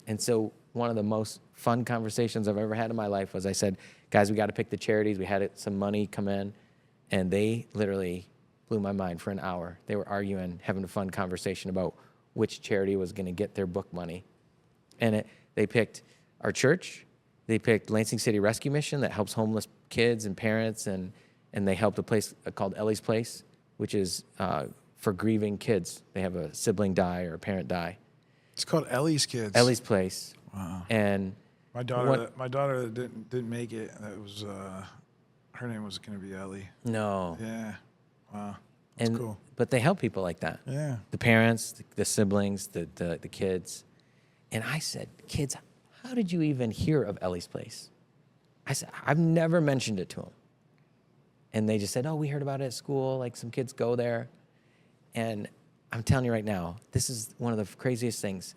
And so one of the most fun conversations I've ever had in my life was, I said, guys, we got to pick the charities. We had some money come in, and they literally blew my mind for an hour. They were arguing, having a fun conversation about which charity was going to get their book money. And they picked our church. They picked Lansing City Rescue Mission that helps homeless kids and parents, and they helped a place called Ellie's Place, which is for grieving kids. They have a sibling die or a parent die. it's called Ellie's Kids. Ellie's Place. Wow. And My daughter that didn't make it. That was her name was going to be Ellie. no. Yeah. Wow. That's cool. But they help people like that. Yeah. The parents, the siblings, the kids. And I said, kids, how did you even hear of Ellie's Place? I said, I've never mentioned it to them. And they just said, oh, we heard about it at school. Like, some kids go there. And I'm telling you right now, this is one of the craziest things.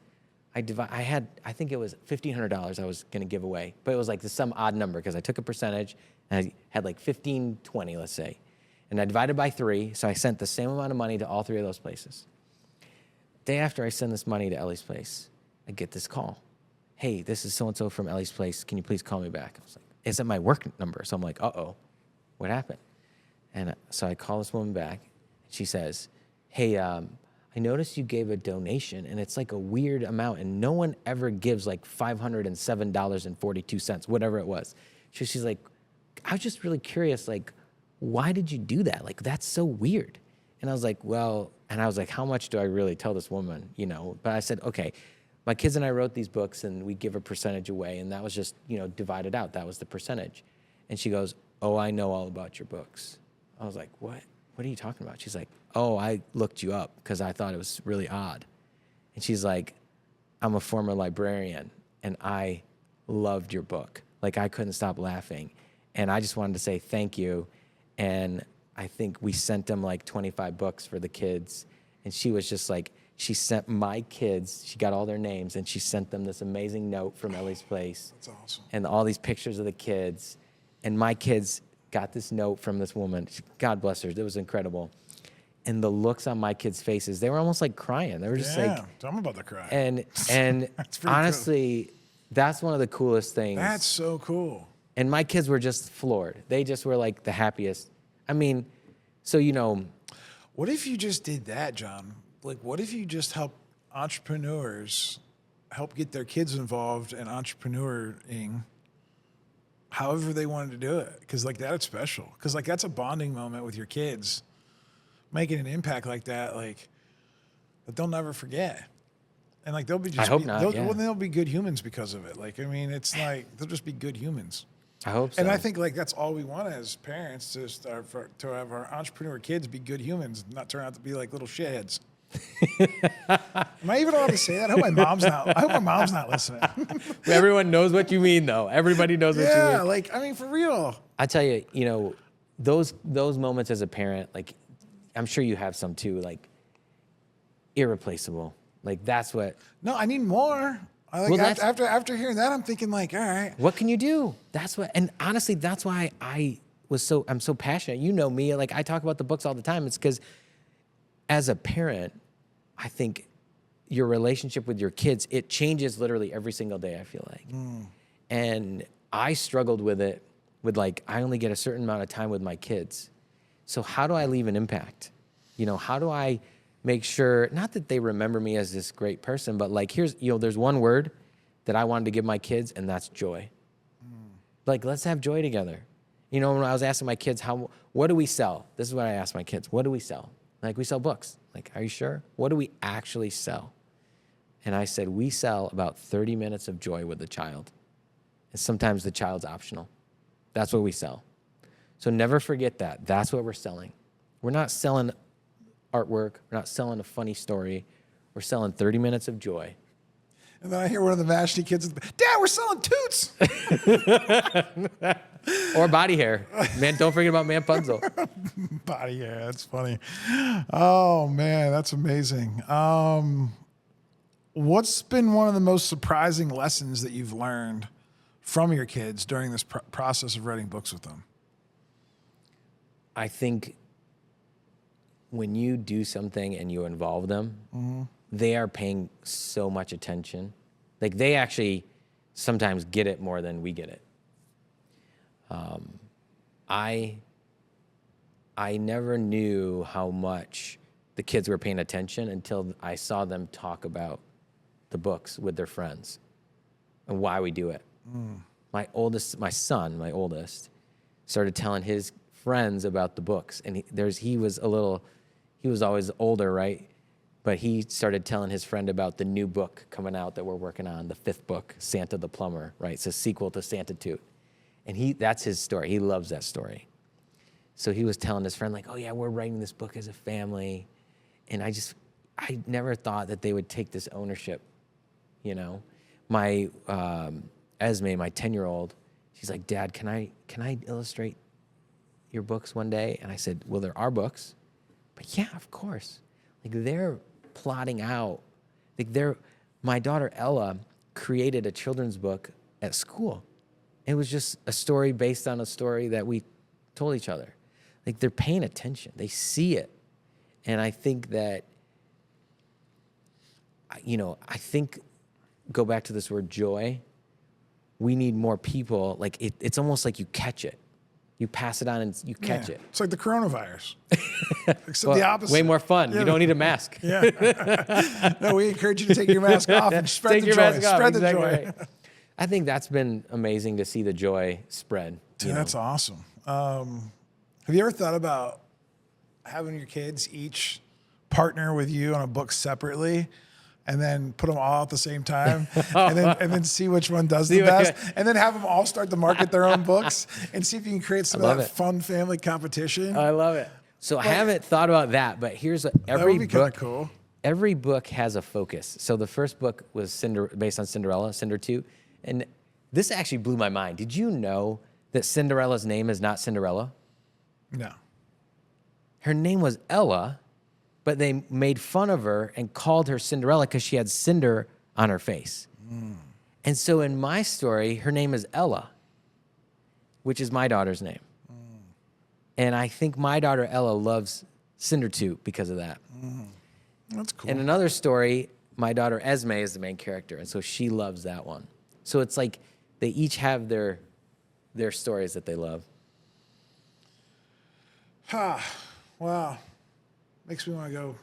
I think it was $1,500 I was going to give away. But it was like some odd number, because I took a percentage, and I had like 15, 20, let's say. And I divided by 3, so I sent the same amount of money to all 3 of those places. Day after I send this money to Ellie's Place, I get this call. Hey, this is so-and-so from Ellie's Place. Can you please call me back? I was like, is that my work number? So I'm like, uh-oh, what happened? And so I call this woman back. She says, hey, I noticed you gave a donation, and it's like a weird amount, and no one ever gives like $507.42, whatever it was. She's like, I was just really curious, like, why did you do that? Like, that's so weird. And I was like, well, and I was like, how much do I really tell this woman, But I said, okay, my kids and I wrote these books, and we give a percentage away, and that was just, divided out. That was the percentage. And she goes, oh, I know all about your books. I was like, what? What are you talking about? She's like, oh, I looked you up because I thought it was really odd. And she's like, I'm a former librarian, and I loved your book. Like, I couldn't stop laughing. And I just wanted to say thank you. And I think we sent them like 25 books for the kids. And she was just like, she sent my kids, she got all their names, and she sent them this amazing note from Ellie's Place. That's awesome. And all these pictures of the kids. And my kids got this note from this woman. God bless her. It was incredible. And the looks on my kids' faces, they were almost like crying. They were just like, I'm about to cry. and That's honestly, that's one of the coolest things. That's so cool. And my kids were just floored. They just were like the happiest. I mean, so, What if you just did that, John? Like, what if you just help entrepreneurs help get their kids involved in entrepreneuring however they wanted to do it? Because, like, that's special. Because, like, that's a bonding moment with your kids. Making an impact like that, like, that they'll never forget. And, like, they'll be just... I hope not, yeah. Well, they'll be good humans because of it. Like, I mean, it's like, they'll just be good humans. I hope so. And I think, like, that's all we want as parents, to have our entrepreneur kids be good humans, not turn out to be like little shitheads. Am I even allowed to say that? I hope my mom's not listening. Everyone knows what you mean, though. Everybody knows what you mean. Yeah, like, I mean, for real. I tell you, those moments as a parent, like, I'm sure you have some too, like, irreplaceable. Like, that's what... No, I need more. After hearing that, I'm thinking, like, all right. What can you do? That's what... And honestly, that's why I'm so passionate. You know me. Like, I talk about the books all the time. It's because as a parent, I think your relationship with your kids, it changes literally every single day, I feel like. And I struggled with it with, like, I only get a certain amount of time with my kids. So how do I leave an impact? How do I make sure, not that they remember me as this great person, but, like, there's one word that I wanted to give my kids, and that's joy. Like, let's have joy together. When I was asking my kids, what do we sell? This is what I asked my kids. What do we sell? Like, we sell books. Like, are you sure? What do we actually sell? And I said, we sell about 30 minutes of joy with the child. And sometimes the child's optional. That's what we sell. So never forget that. That's what we're selling. We're not selling artwork. We're not selling a funny story. We're selling 30 minutes of joy. And then I hear one of the Mashni kids, Dad, we're selling Toots. Or body hair. Man, don't forget about Manpunzel. Body hair, that's funny. Oh, man, that's amazing. What's been one of the most surprising lessons that you've learned from your kids during this process of writing books with them? I think when you do something and you involve them, they are paying so much attention. Like, they actually sometimes get it more than we get it. I never knew how much the kids were paying attention until I saw them talk about the books with their friends and why we do it. My oldest, started telling his friends about the books, and he was always older, right? But he started telling his friend about the new book coming out that we're working on, the 5th book, Santa the Plumber, right? It's a sequel to CinderToot. And that's his story. He loves that story. So he was telling his friend, like, oh yeah, we're writing this book as a family. And I never thought that they would take this ownership, My Esme, my 10-year-old, she's like, Dad, can I illustrate your books one day? And I said, well, there are books. But yeah, of course. Like, they're plotting out. Like, my daughter Ella created a children's book at school. It was just a story based on a story that we told each other. Like, they're paying attention. They see it. And I think that, go back to this word joy. We need more people. Like, it's almost like you catch it. You pass it on and you catch it. It's like the coronavirus. Except the opposite. Way more fun. Yeah. You don't need a mask. Yeah. No, we encourage you to take your mask off and spread the joy. Spread the joy. Right. I think that's been amazing to see the joy spread. Dude, that's awesome. Have you ever thought about having your kids each partner with you on a book separately, and then put them all at the same time, and then see which one does the best, and then have them all start to market their own books, and see if you can create some of that fun family competition? I love it. So I haven't thought about that, but here's that would be kind of cool. Every book has a focus. So the first book was based on Cinderella, CinderToot, and this actually blew my mind. Did you know that Cinderella's name is not Cinderella? No. Her name was Ella, but they made fun of her and called her Cinderella because she had cinder on her face. And so in my story, her name is Ella, which is my daughter's name. And I think my daughter Ella loves CinderToot because of that. That's cool. In another story, my daughter Esme is the main character, and so she loves that one. So it's like they each have their stories that they love. Wow. Makes me want to go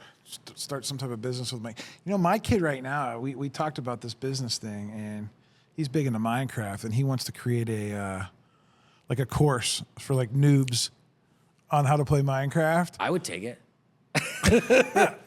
start some type of business with my kid right now. We talked about this business thing, and he's big into Minecraft, and he wants to create a like a course for like noobs on how to play Minecraft. I would take it.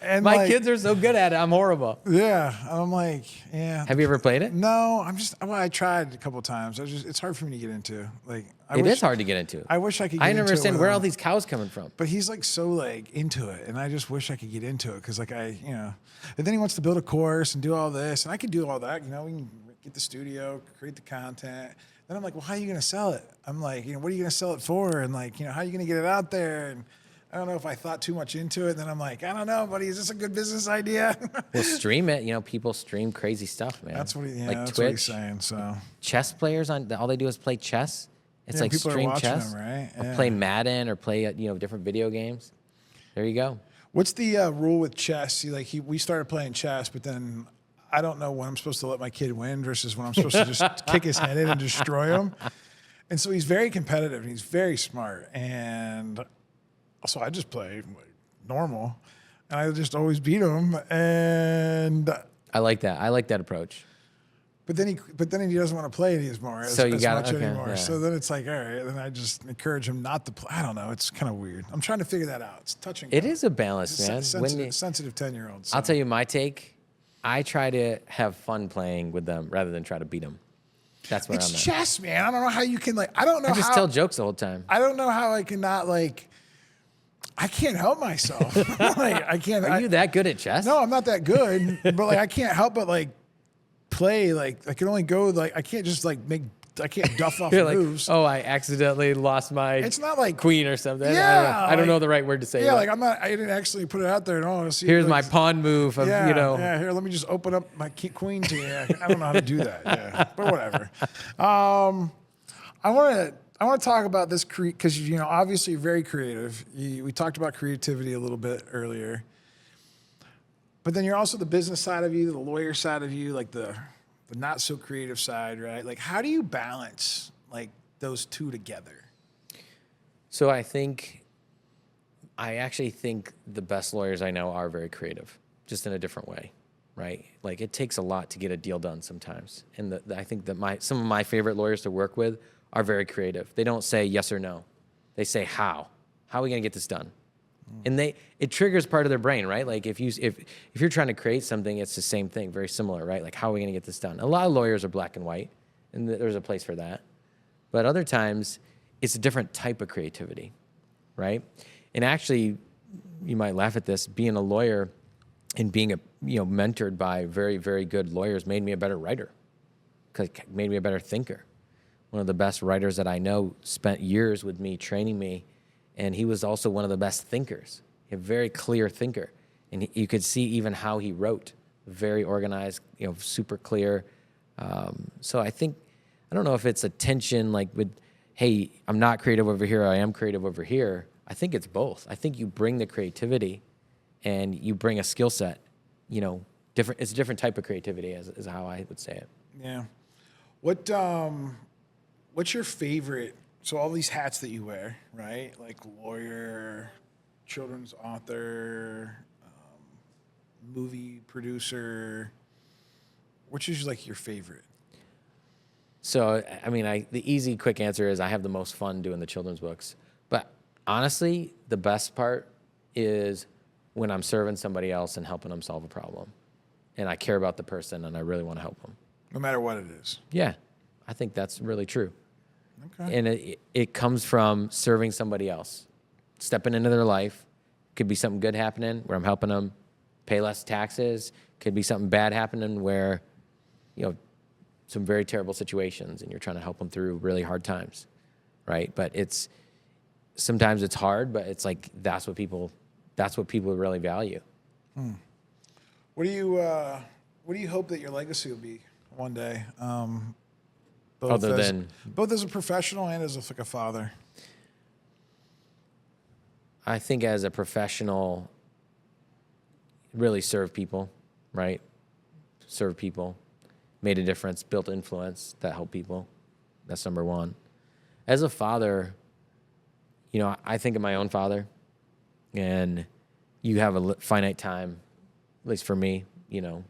And My kids are so good at it. I'm horrible. Yeah, I'm like, yeah. Have you ever played it? No, I tried a couple times. It's hard for me to get into. Like, It is hard to get into. I wish I could. Get I into never it understand with where him. all these cows coming from. But he's like so like into it, and I just wish I could get into it because like and then he wants to build a course and do all this, and I could do all that. We can get the studio, create the content. Then I'm like, well, how are you going to sell it? I'm like, what are you going to sell it for? And like, how are you going to get it out there? And I don't know if I thought too much into it. And then I'm like, I don't know, buddy, is this a good business idea? Well, stream it. People stream crazy stuff, man. That's what like that's Twitch. what he's saying. So Chess players all they do is play chess. It's like people are stream watching chess, them, right? or Yeah. play Madden, or play different video games. There you go. What's the rule with chess? See, we started playing chess, but then I don't know when I'm supposed to let my kid win versus when I'm supposed to just kick his head in and destroy him. And so he's very competitive and he's very smart. And so I just play like normal, and I just always beat him. And I like that. I like that approach. but then he doesn't want to play it anymore as much anymore. yeah. So then it's like, all right. Then I just encourage him not to play. I don't know. It's kind of weird. I'm trying to figure that out. It's touching. It is a balance, man. Sensitive 10-year-old. So. I'll tell you my take. I try to have fun playing with them rather than try to beat them. That's where It's I'm at. chess, man. I don't know how you can I don't know I just how. tell jokes the whole time. I don't know how I cannot I can't help myself. I can't. Are you that good at chess? No, I'm not that good. But I can't help but play. I can only go I can't just I can't duff off You're like, moves. oh, I accidentally lost my It's not like queen or something. Yeah, I don't know the right word to say. Yeah, but I'm not. I didn't actually put it out there at all. See, here's my pawn move of, Yeah, here, let me just open up my queen to you. I don't know how to do that. Yeah, but whatever. I want to talk about this because obviously you're very creative. We talked about creativity a little bit earlier, but then you're also the business side of you, the lawyer side of you, like the not so creative side, right? Like, how do you balance those two together? So I actually think the best lawyers I know are very creative, just in a different way, right? Like, it takes a lot to get a deal done sometimes. And I think that some of my favorite lawyers to work with are very creative. They don't say yes or no. They say how. How are we going to get this done? And it triggers part of their brain, right? Like, if you're trying to create something, it's the same thing, very similar, right? Like, how are we going to get this done? A lot of lawyers are black and white, and there's a place for that. But other times, it's a different type of creativity, right? And actually, you might laugh at this, being a lawyer and being mentored by very, very good lawyers made me a better writer, because it made me a better thinker. One of the best writers that I know spent years with me, training me, and he was also one of the best thinkers, a very clear thinker. And you could see even how he wrote, very organized, super clear. So I don't know if it's a tension with, hey, I'm not creative over here, I am creative over here. I think it's both. I think you bring the creativity and you bring a skill set, different. It's a different type of creativity is how I would say it. Yeah. What's your favorite? So all these hats that you wear, right? Like lawyer, children's author, movie producer. Which is your favorite? So, the easy, quick answer is I have the most fun doing the children's books. But honestly, the best part is when I'm serving somebody else and helping them solve a problem. And I care about the person and I really want to help them. No matter what it is. Yeah, I think that's really true. Okay. And it comes from serving somebody else, stepping into their life. Could be something good happening where I'm helping them pay less taxes. Could be something bad happening where, some very terrible situations and you're trying to help them through really hard times, right? But sometimes it's hard, but it's that's what people really value. What do you hope that your legacy will be one day? Both as a professional and as a father. I think as a professional, really serve people, right? Serve people, made a difference, built influence that helped people. That's number one. As a father, you know, I think of my own father, and you have a finite time, at least for me, you know,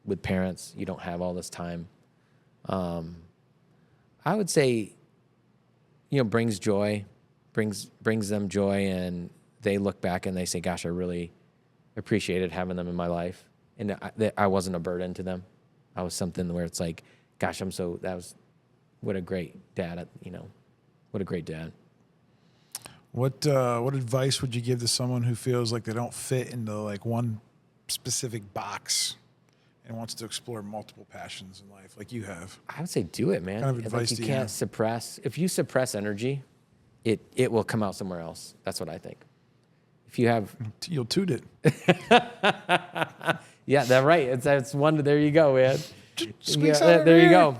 with parents, you don't have all this time. I would say, you know, brings them joy, and they look back and they say, gosh, I really appreciated having them in my life. And I wasn't a burden to them. I was something where it's like, gosh, what a great dad, you know, what a great dad. What advice would you give to someone who feels like they don't fit into like one specific box and wants to explore multiple passions in life like you have? I would say do it, man. What kind of advice you do you can't have? suppress. If you suppress energy, it will come out somewhere else. That's what I think. If you have, You'll toot it. yeah, that's right. It's one. There you go, man. Squeaks Yeah, out there you everywhere. go.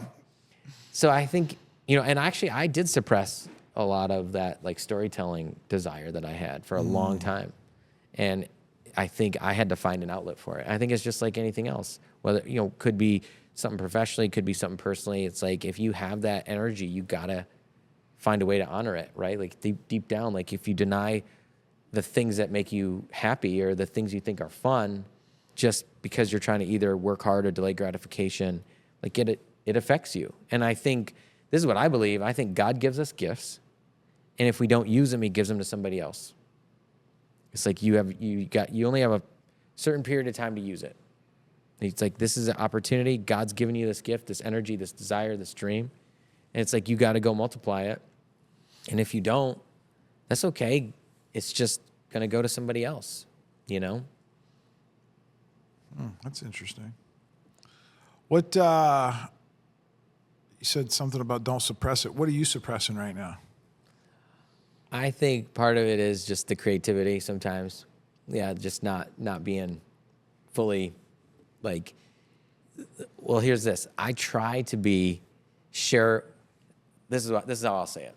So I think, you know, and actually I did suppress a lot of that like storytelling desire that I had for a long time. And I think I had to find an outlet for it. I think it's just like anything else, whether, you know, could be something professionally, could be something personally. It's like, if you have that energy, you gotta find a way to honor it, right? Like deep down, like if you deny the things that make you happy or the things you think are fun, just because you're trying to either work hard or delay gratification, like it affects you. And I think this is what I believe. I think God gives us gifts, and if we don't use them, he gives them to somebody else. It's like you only have a certain period of time to use it. It's like, this is an opportunity. God's given you this gift, this energy, this desire, this dream. And it's like, you got to go multiply it. And if you don't, that's okay. It's just going to go to somebody else, you know? That's interesting. What, you said something about don't suppress it. What are you suppressing right now? I think part of it is just the creativity sometimes. Yeah, just not being fully like, well, here's this. I try to be sure. This is how I'll say it.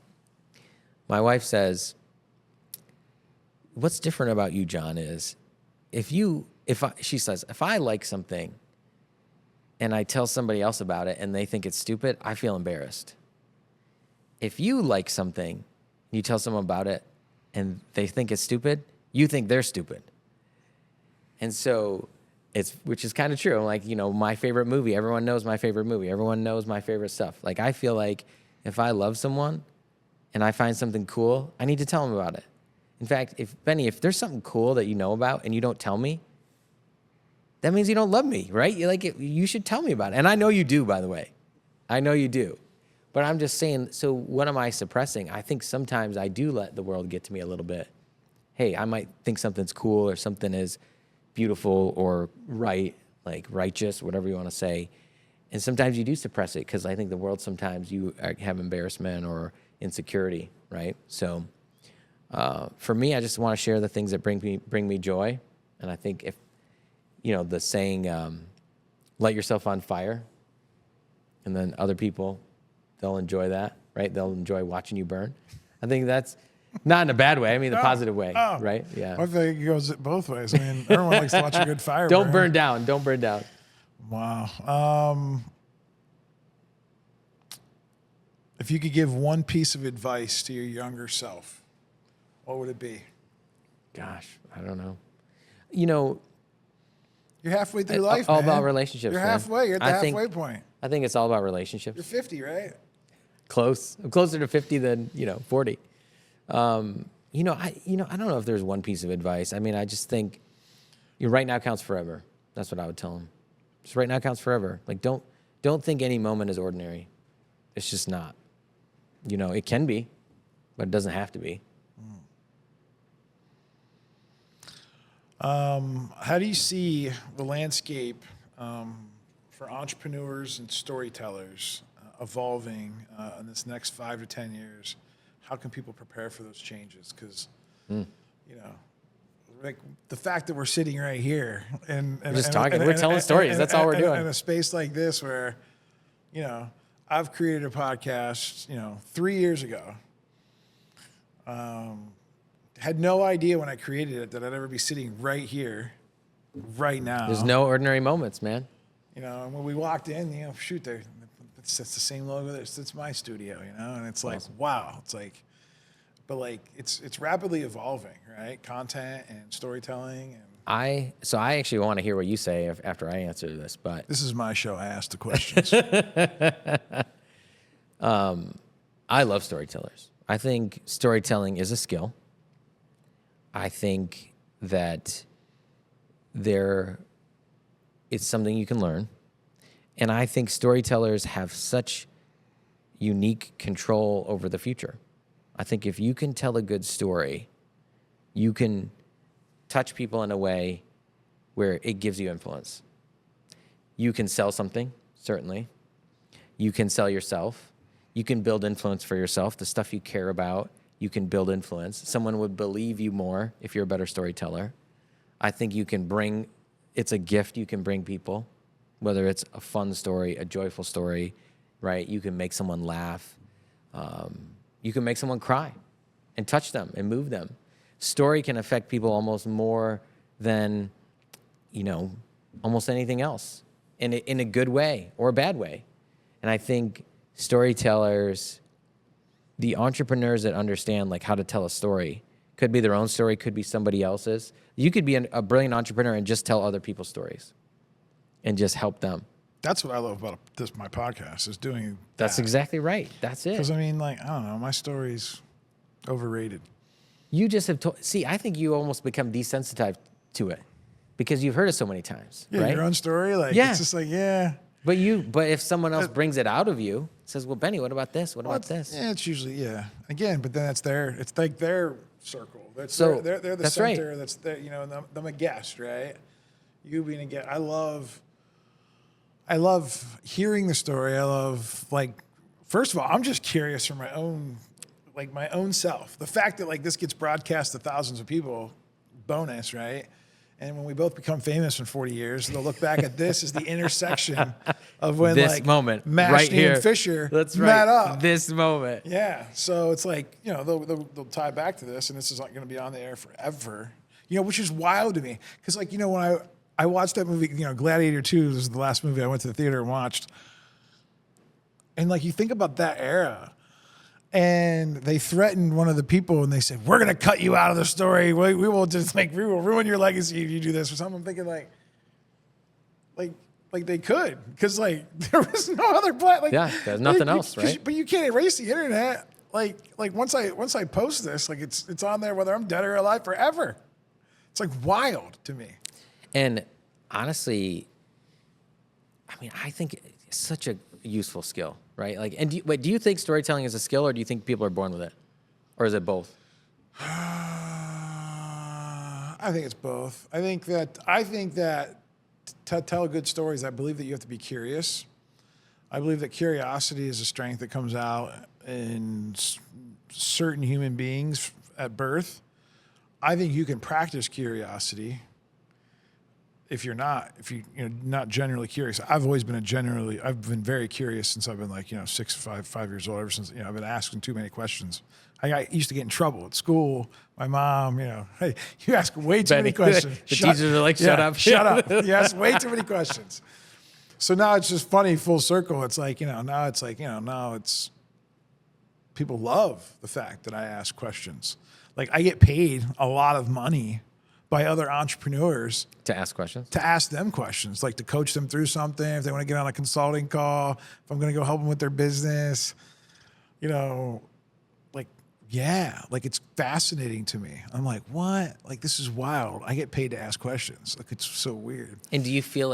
My wife says, what's different about you, John, is she says, if I like something and I tell somebody else about it and they think it's stupid, I feel embarrassed. If you like something, you tell someone about it and they think it's stupid, you think they're stupid. And so which is kind of true. Like, you know, my favorite movie, everyone knows my favorite movie. Everyone knows my favorite stuff. Like, I feel like if I love someone and I find something cool, I need to tell them about it. In fact, if there's something cool that you know about and you don't tell me, that means you don't love me, right? You should tell me about it. And I know you do, by the way. I know you do. But I'm just saying, so what am I suppressing? I think sometimes I do let the world get to me a little bit. Hey, I might think something's cool or something is beautiful or right, like righteous, whatever you want to say. And sometimes you do suppress it because I think the world sometimes you have embarrassment or insecurity, right? So for me, I just want to share the things that bring me joy. And I think if, you know, the saying, light yourself on fire, and then other people, they'll enjoy that, right? They'll enjoy watching you burn. I think that's not in a bad way. I mean, the positive way, right? Yeah. I think it goes both ways. I mean, everyone likes to watch a good fire Don't burn down. Don't burn down. Wow. If you could give one piece of advice to your younger self, what would it be? Gosh, I don't know. You know, You're halfway through life, all man. about relationships. You're man. halfway. You're at the halfway point. I think it's all about relationships. You're 50, right? Close. I'm closer to 50 than 40. I don't know if there's one piece of advice. I mean, I just think right now counts forever. That's what I would tell them. Just right now counts forever. Like, don't think any moment is ordinary. It's just not. You know, it can be, but it doesn't have to be. How do you see the landscape for entrepreneurs and storytellers evolving in this next 5 to 10 years? How can people prepare for those changes? Because, like the fact that we're sitting right here and we're telling stories. That's all we're doing. In a space like this where, I've created a podcast, 3 years ago. Had no idea when I created it that I'd ever be sitting right here, right now. There's no ordinary moments, man. And when we walked in, it's the same logo. That's my studio, and it's like, awesome. wow. It's like, but like it's rapidly evolving, right? Content and storytelling. And I actually want to hear what you say after I answer this, but this is my show. I ask the questions. I love storytellers. I think storytelling is a skill. I think that it's something you can learn. And I think storytellers have such unique control over the future. I think if you can tell a good story, you can touch people in a way where it gives you influence. You can sell something, certainly. You can sell yourself. You can build influence for yourself, the stuff you care about. You can build influence. Someone would believe you more if you're a better storyteller. I think it's a gift you can bring people, whether it's a fun story, a joyful story, right? You can make someone laugh. You can make someone cry and touch them and move them. Story can affect people almost more than, almost anything else in a good way or a bad way. And I think storytellers, the entrepreneurs that understand like how to tell a story, could be their own story, could be somebody else's. You could be a brilliant entrepreneur and just tell other people's stories and just help them. That's what I love about my podcast is doing. That's exactly right. That's it. Because I don't know, my story's overrated. You just have I think you almost become desensitized to it because you've heard it so many times, Yeah, right? your own story, it's just like, yeah. But if someone else brings it out of you, says, well, Benny, what about this? What about this? Yeah, it's usually, yeah. Again, but then it's like their circle. They're the that's center. right. That's their, I'm a guest, right? You being a guest. I love hearing the story. I love, first of all, I'm just curious for my own self. The fact that this gets broadcast to thousands of people, bonus, right? And when we both become famous in 40 years, they'll look back at this as the intersection of when this moment, Mashni right here. and Fisher That's met right. up. This moment. Yeah. So it's they'll tie back to this, and this is not going to be on the air forever. Which is wild to me. Because when I watched that movie, Gladiator 2 was the last movie I went to the theater and watched. And you think about that era. And they threatened one of the people, and they said, "We're gonna cut you out of the story. We will just we will ruin your legacy if you do this." Or something. I'm thinking they could, because there was no other plan. There's nothing else, right? But you can't erase the internet. Once I post this, it's on there whether I'm dead or alive forever. It's wild to me. And honestly, I think it's such a useful skill, right? And do you think storytelling is a skill, or do you think people are born with it, or is it both? I think it's both. I think that to tell good stories, I believe that you have to be curious. I believe that curiosity is a strength that comes out in certain human beings at birth. I think you can practice curiosity. If you're not generally curious. I've been very curious since I've been 5 years old, ever since, I've been asking too many questions. I used to get in trouble at school. My mom, hey, you ask way too many questions. The teachers are like, shut up. Shut up. You ask way too many questions. So now it's just funny, full circle. It's now it's people love the fact that I ask questions. I get paid a lot of money by other entrepreneurs To ask questions? to ask them questions, to coach them through something, if they want to get on a consulting call, if I'm going to go help them with their business, it's fascinating to me. I'm like, what? This is wild. I get paid to ask questions. It's so weird. And do you feel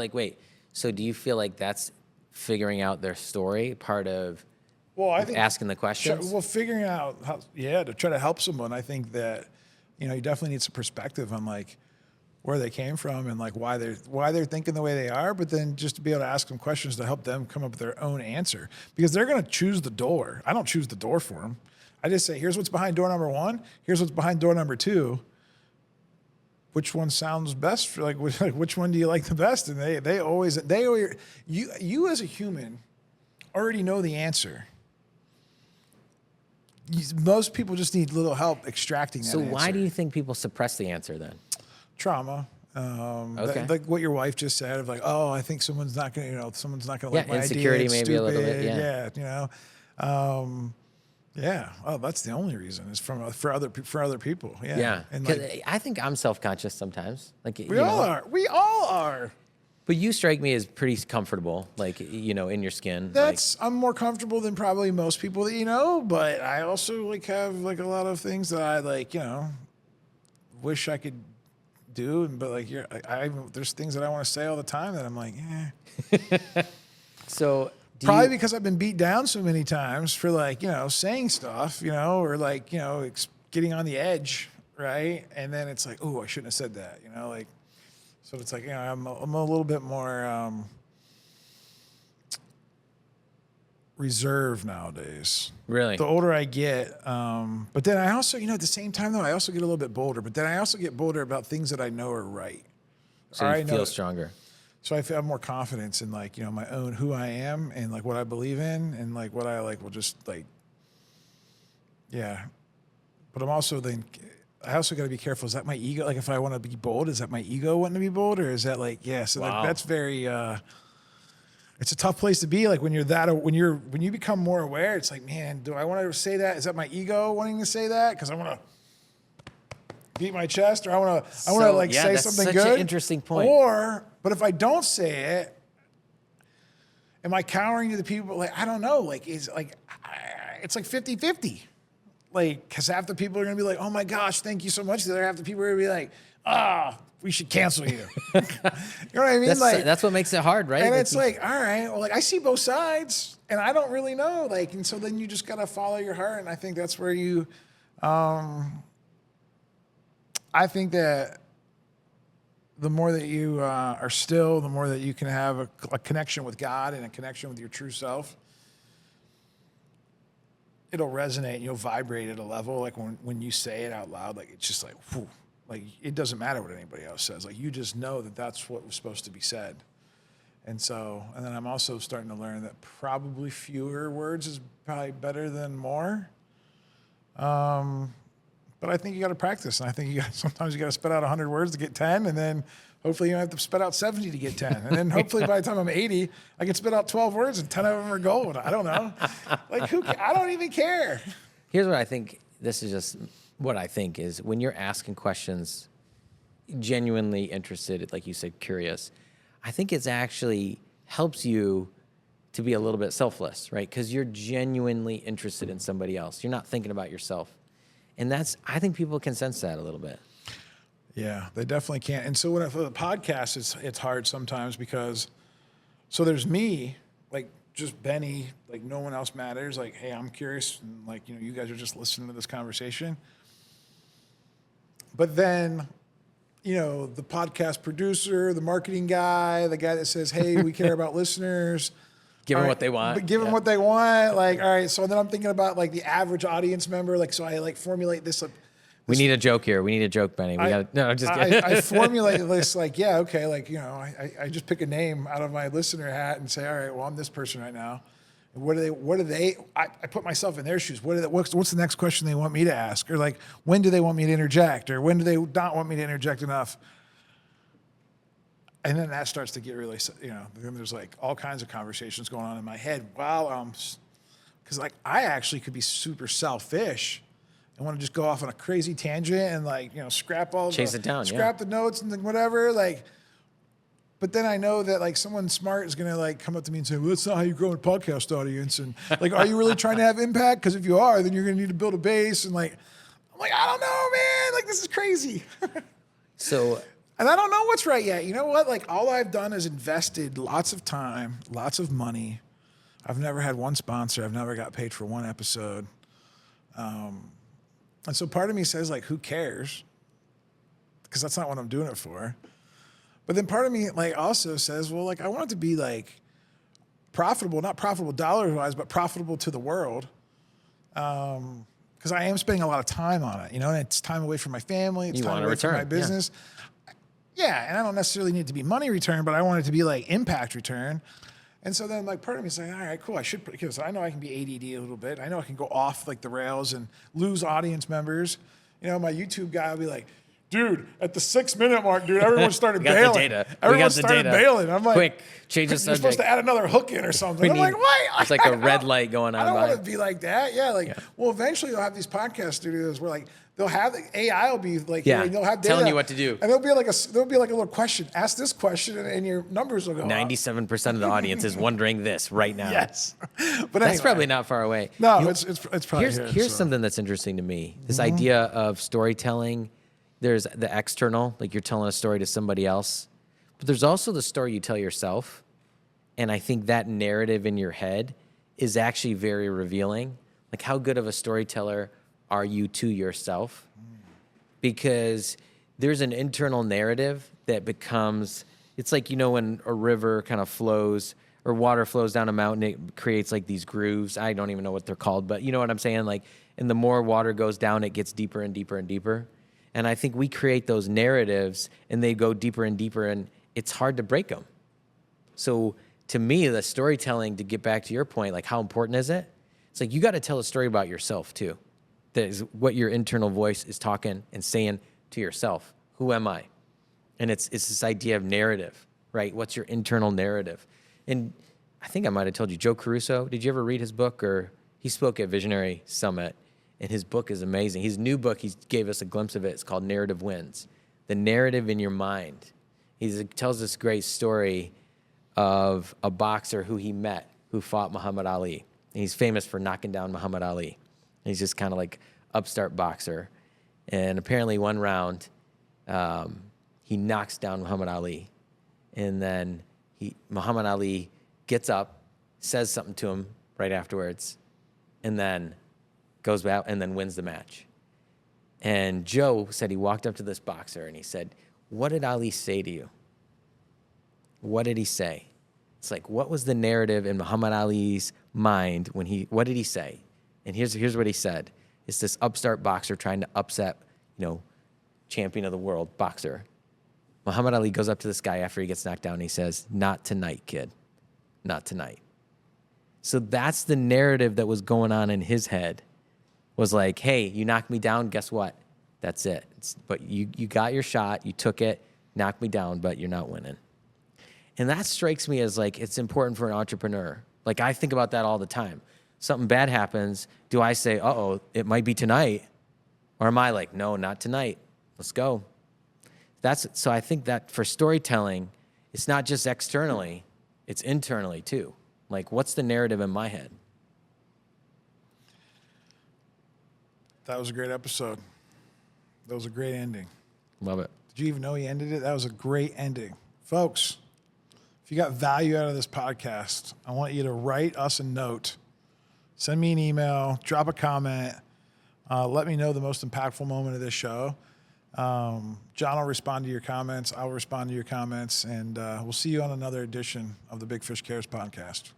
that's figuring out their story, part of I think asking the questions? Figuring out how, to try to help someone, I think that, you definitely need some perspective on where they came from and why they're thinking the way they are, but then just to be able to ask them questions to help them come up with their own answer, because they're going to choose the door. I don't choose the door for them. I just say, here's what's behind door number 1. Here's what's behind door number 2. Which one sounds best for which one do you like the best? And they always you as a human already know the answer. Most people just need little help extracting that So answer. why do you think people suppress the answer then? Trauma. Okay. What your wife just said of I think someone's not going to, like my idea. Insecurity It's maybe stupid. a little bit. Yeah. Yeah. Oh, that's the only reason is for other people. Yeah. Yeah. And 'Cause like, I think I'm self-conscious sometimes. Like, we all are. We all are. But you strike me as pretty comfortable, like, in your skin. I'm more comfortable than probably most people that you know, but I also like have like a lot of things that I like, wish I could do. But like, there's things that I want to say all the time that I'm like, So probably because I've been beat down so many times for like, saying stuff, or like, getting on the edge. Right. And then it's like, oh, I shouldn't have said that, like, so it's like, I'm a little bit more reserved nowadays. Really? The older I get, but then I also, at the same time though, I also get a little bit bolder. But then I also get bolder about things that I know are right. So you feel stronger. So I have more confidence in like, my own who I am and like what I believe in and like what I like will just like, yeah. But I also got to be careful. Is that my ego? Like if I want to be bold, is that my ego wanting to be bold, or is that like, yeah? So Wow. like, that's very. It's a tough place to be. Like when you become more aware, it's like, man, do I want to say that? Is that my ego wanting to say that? Because I want to beat my chest, or I want to say that's something such good. An interesting point. But if I don't say it, am I cowering to the people? Like I don't know. Like it's like 50-50. Like, because half the people are going to be like, oh my gosh, thank you so much. The other half the people are going to be like, we should cancel you. You know what I mean? That's what makes it hard, right? And it's like, all right, well, like I see both sides and I don't really know. Like, and so then you just got to follow your heart. And I think that's where I think that the more that you are still, the more that you can have a connection with God and a connection with your true self. It'll resonate and you'll vibrate at a level like when you say it out loud, like it's just like, whew, like it doesn't matter what anybody else says. Like you just know that that's what was supposed to be said. And then I'm also starting to learn that probably fewer words is probably better than more. But I think you got to practice. And I think sometimes you got to spit out 100 words to get 10. And then hopefully you don't have to spit out 70 to get 10. And then hopefully by the time I'm 80, I can spit out 12 words and 10 of them are gold. I don't know. Like I don't even care. Here's what I think. This is just what I think is when you're asking questions, genuinely interested, like you said, curious, I think it's actually helps you to be a little bit selfless, right? Because you're genuinely interested in somebody else. You're not thinking about yourself. And I think people can sense that a little bit. Yeah, they definitely can. And so for the podcast, it's hard sometimes because, so there's me, like just Benny, like no one else matters. Like, hey, I'm curious. And like, you guys are just listening to this conversation. But then, the podcast producer, the marketing guy, the guy that says, hey, we care about listeners. Give them what they want. But give them what they want. Like, all right. So then I'm thinking about like the average audience member. Like, so I like formulate this. We need a joke here. We need a joke, Benny. No, I'm just kidding. I formulate this like, yeah, okay. Like, I just pick a name out of my listener hat and say, all right, well, I'm this person right now. I put myself in their shoes. What's the next question they want me to ask? Or like, when do they want me to interject? Or when do they not want me to interject enough? And then that starts to get really, then there's like all kinds of conversations going on in my head while because like I actually could be super selfish and want to just go off on a crazy tangent and like, scrap the notes and then whatever. Like, but then I know that like someone smart is going to like come up to me and say, well, that's not how you grow a podcast audience. And like, are you really trying to have impact? Because if you are, then you're going to need to build a base. And like, I'm like, I don't know, man. Like, this is crazy. And I don't know what's right yet. You know what? Like all I've done is invested lots of time, lots of money. I've never had one sponsor. I've never got paid for one episode. And so part of me says like, who cares? Because that's not what I'm doing it for. But then part of me like also says, well, like I want it to be like profitable, not profitable dollar-wise, but profitable to the world. Because I am spending a lot of time on it, and it's time away from my family. It's time away from my business. Yeah, and I don't necessarily need it to be money return, but I want it to be like impact return. And so then like part of me is like, all right, cool, I should, because I know I can be ADD a little bit. I know I can go off like the rails and lose audience members. My YouTube guy will be like, dude, at the 6-minute mark, dude, everyone started We got the bailing. data. We Everyone got the started data. bailing. I'm like, Quick, change the you're supposed subject. to add another hook in or something. We I'm need- like, what? It's like a red light going on. I don't by. want to be like that. Yeah, like, well, eventually they'll have these podcast studios where like they'll have AI will be like, Yeah, they'll have data, telling you what to do. and there'll be like a little question. Ask this question, and your numbers will go up. 97% of the audience is wondering this right now. Yes, but That's anyway. probably not far away. No, You know, it's probably here's here, so. something that's interesting to me. This idea of storytelling. There's the external, like you're telling a story to somebody else, but there's also the story you tell yourself. And I think that narrative in your head is actually very revealing. Like, how good of a storyteller are you to yourself? Because there's an internal narrative that becomes, it's like, when a river kind of flows or water flows down a mountain, it creates like these grooves. I don't even know what they're called, but you know what I'm saying? Like, and the more water goes down, it gets deeper and deeper and deeper. And I think we create those narratives and they go deeper and deeper, and it's hard to break them. So to me, the storytelling, to get back to your point, like how important is it? It's like you got to tell a story about yourself too. That is what your internal voice is talking and saying to yourself. Who am I? And it's this idea of narrative, right? What's your internal narrative? And I think I might have told you, Joe Caruso, did you ever read his book? Or he spoke at Visionary Summit, and his book is amazing. His new book, he gave us a glimpse of it. It's called Narrative Wins. The narrative in your mind. He tells this great story of a boxer who he met who fought Muhammad Ali. And he's famous for knocking down Muhammad Ali. He's just kind of like upstart boxer. And apparently one round, he knocks down Muhammad Ali. And then Muhammad Ali gets up, says something to him right afterwards, and then goes back and then wins the match. And Joe said he walked up to this boxer and he said, "What did Ali say to you? What did he say?" It's like, what was the narrative in Muhammad Ali's mind what did he say? And here's what he said. It's this upstart boxer trying to upset, champion of the world boxer. Muhammad Ali goes up to this guy after he gets knocked down and he says, "Not tonight, kid. Not tonight." So that's the narrative that was going on in his head. Was like, hey, you knocked me down, guess what? That's it. But you got your shot, you took it, knocked me down, but you're not winning. And that strikes me as like, it's important for an entrepreneur. Like, I think about that all the time. Something bad happens, do I say, uh-oh, it might be tonight? Or am I like, no, not tonight, let's go. So I think that for storytelling, it's not just externally, it's internally too. Like, what's the narrative in my head? That was a great episode. That was a great ending. Love it. Did you even know he ended it? That was a great ending. Folks, if you got value out of this podcast, I want you to write us a note. Send me an email, drop a comment. Let me know the most impactful moment of this show. John will respond to your comments. I'll respond to your comments. And we'll see you on another edition of the Big Fish Cares podcast.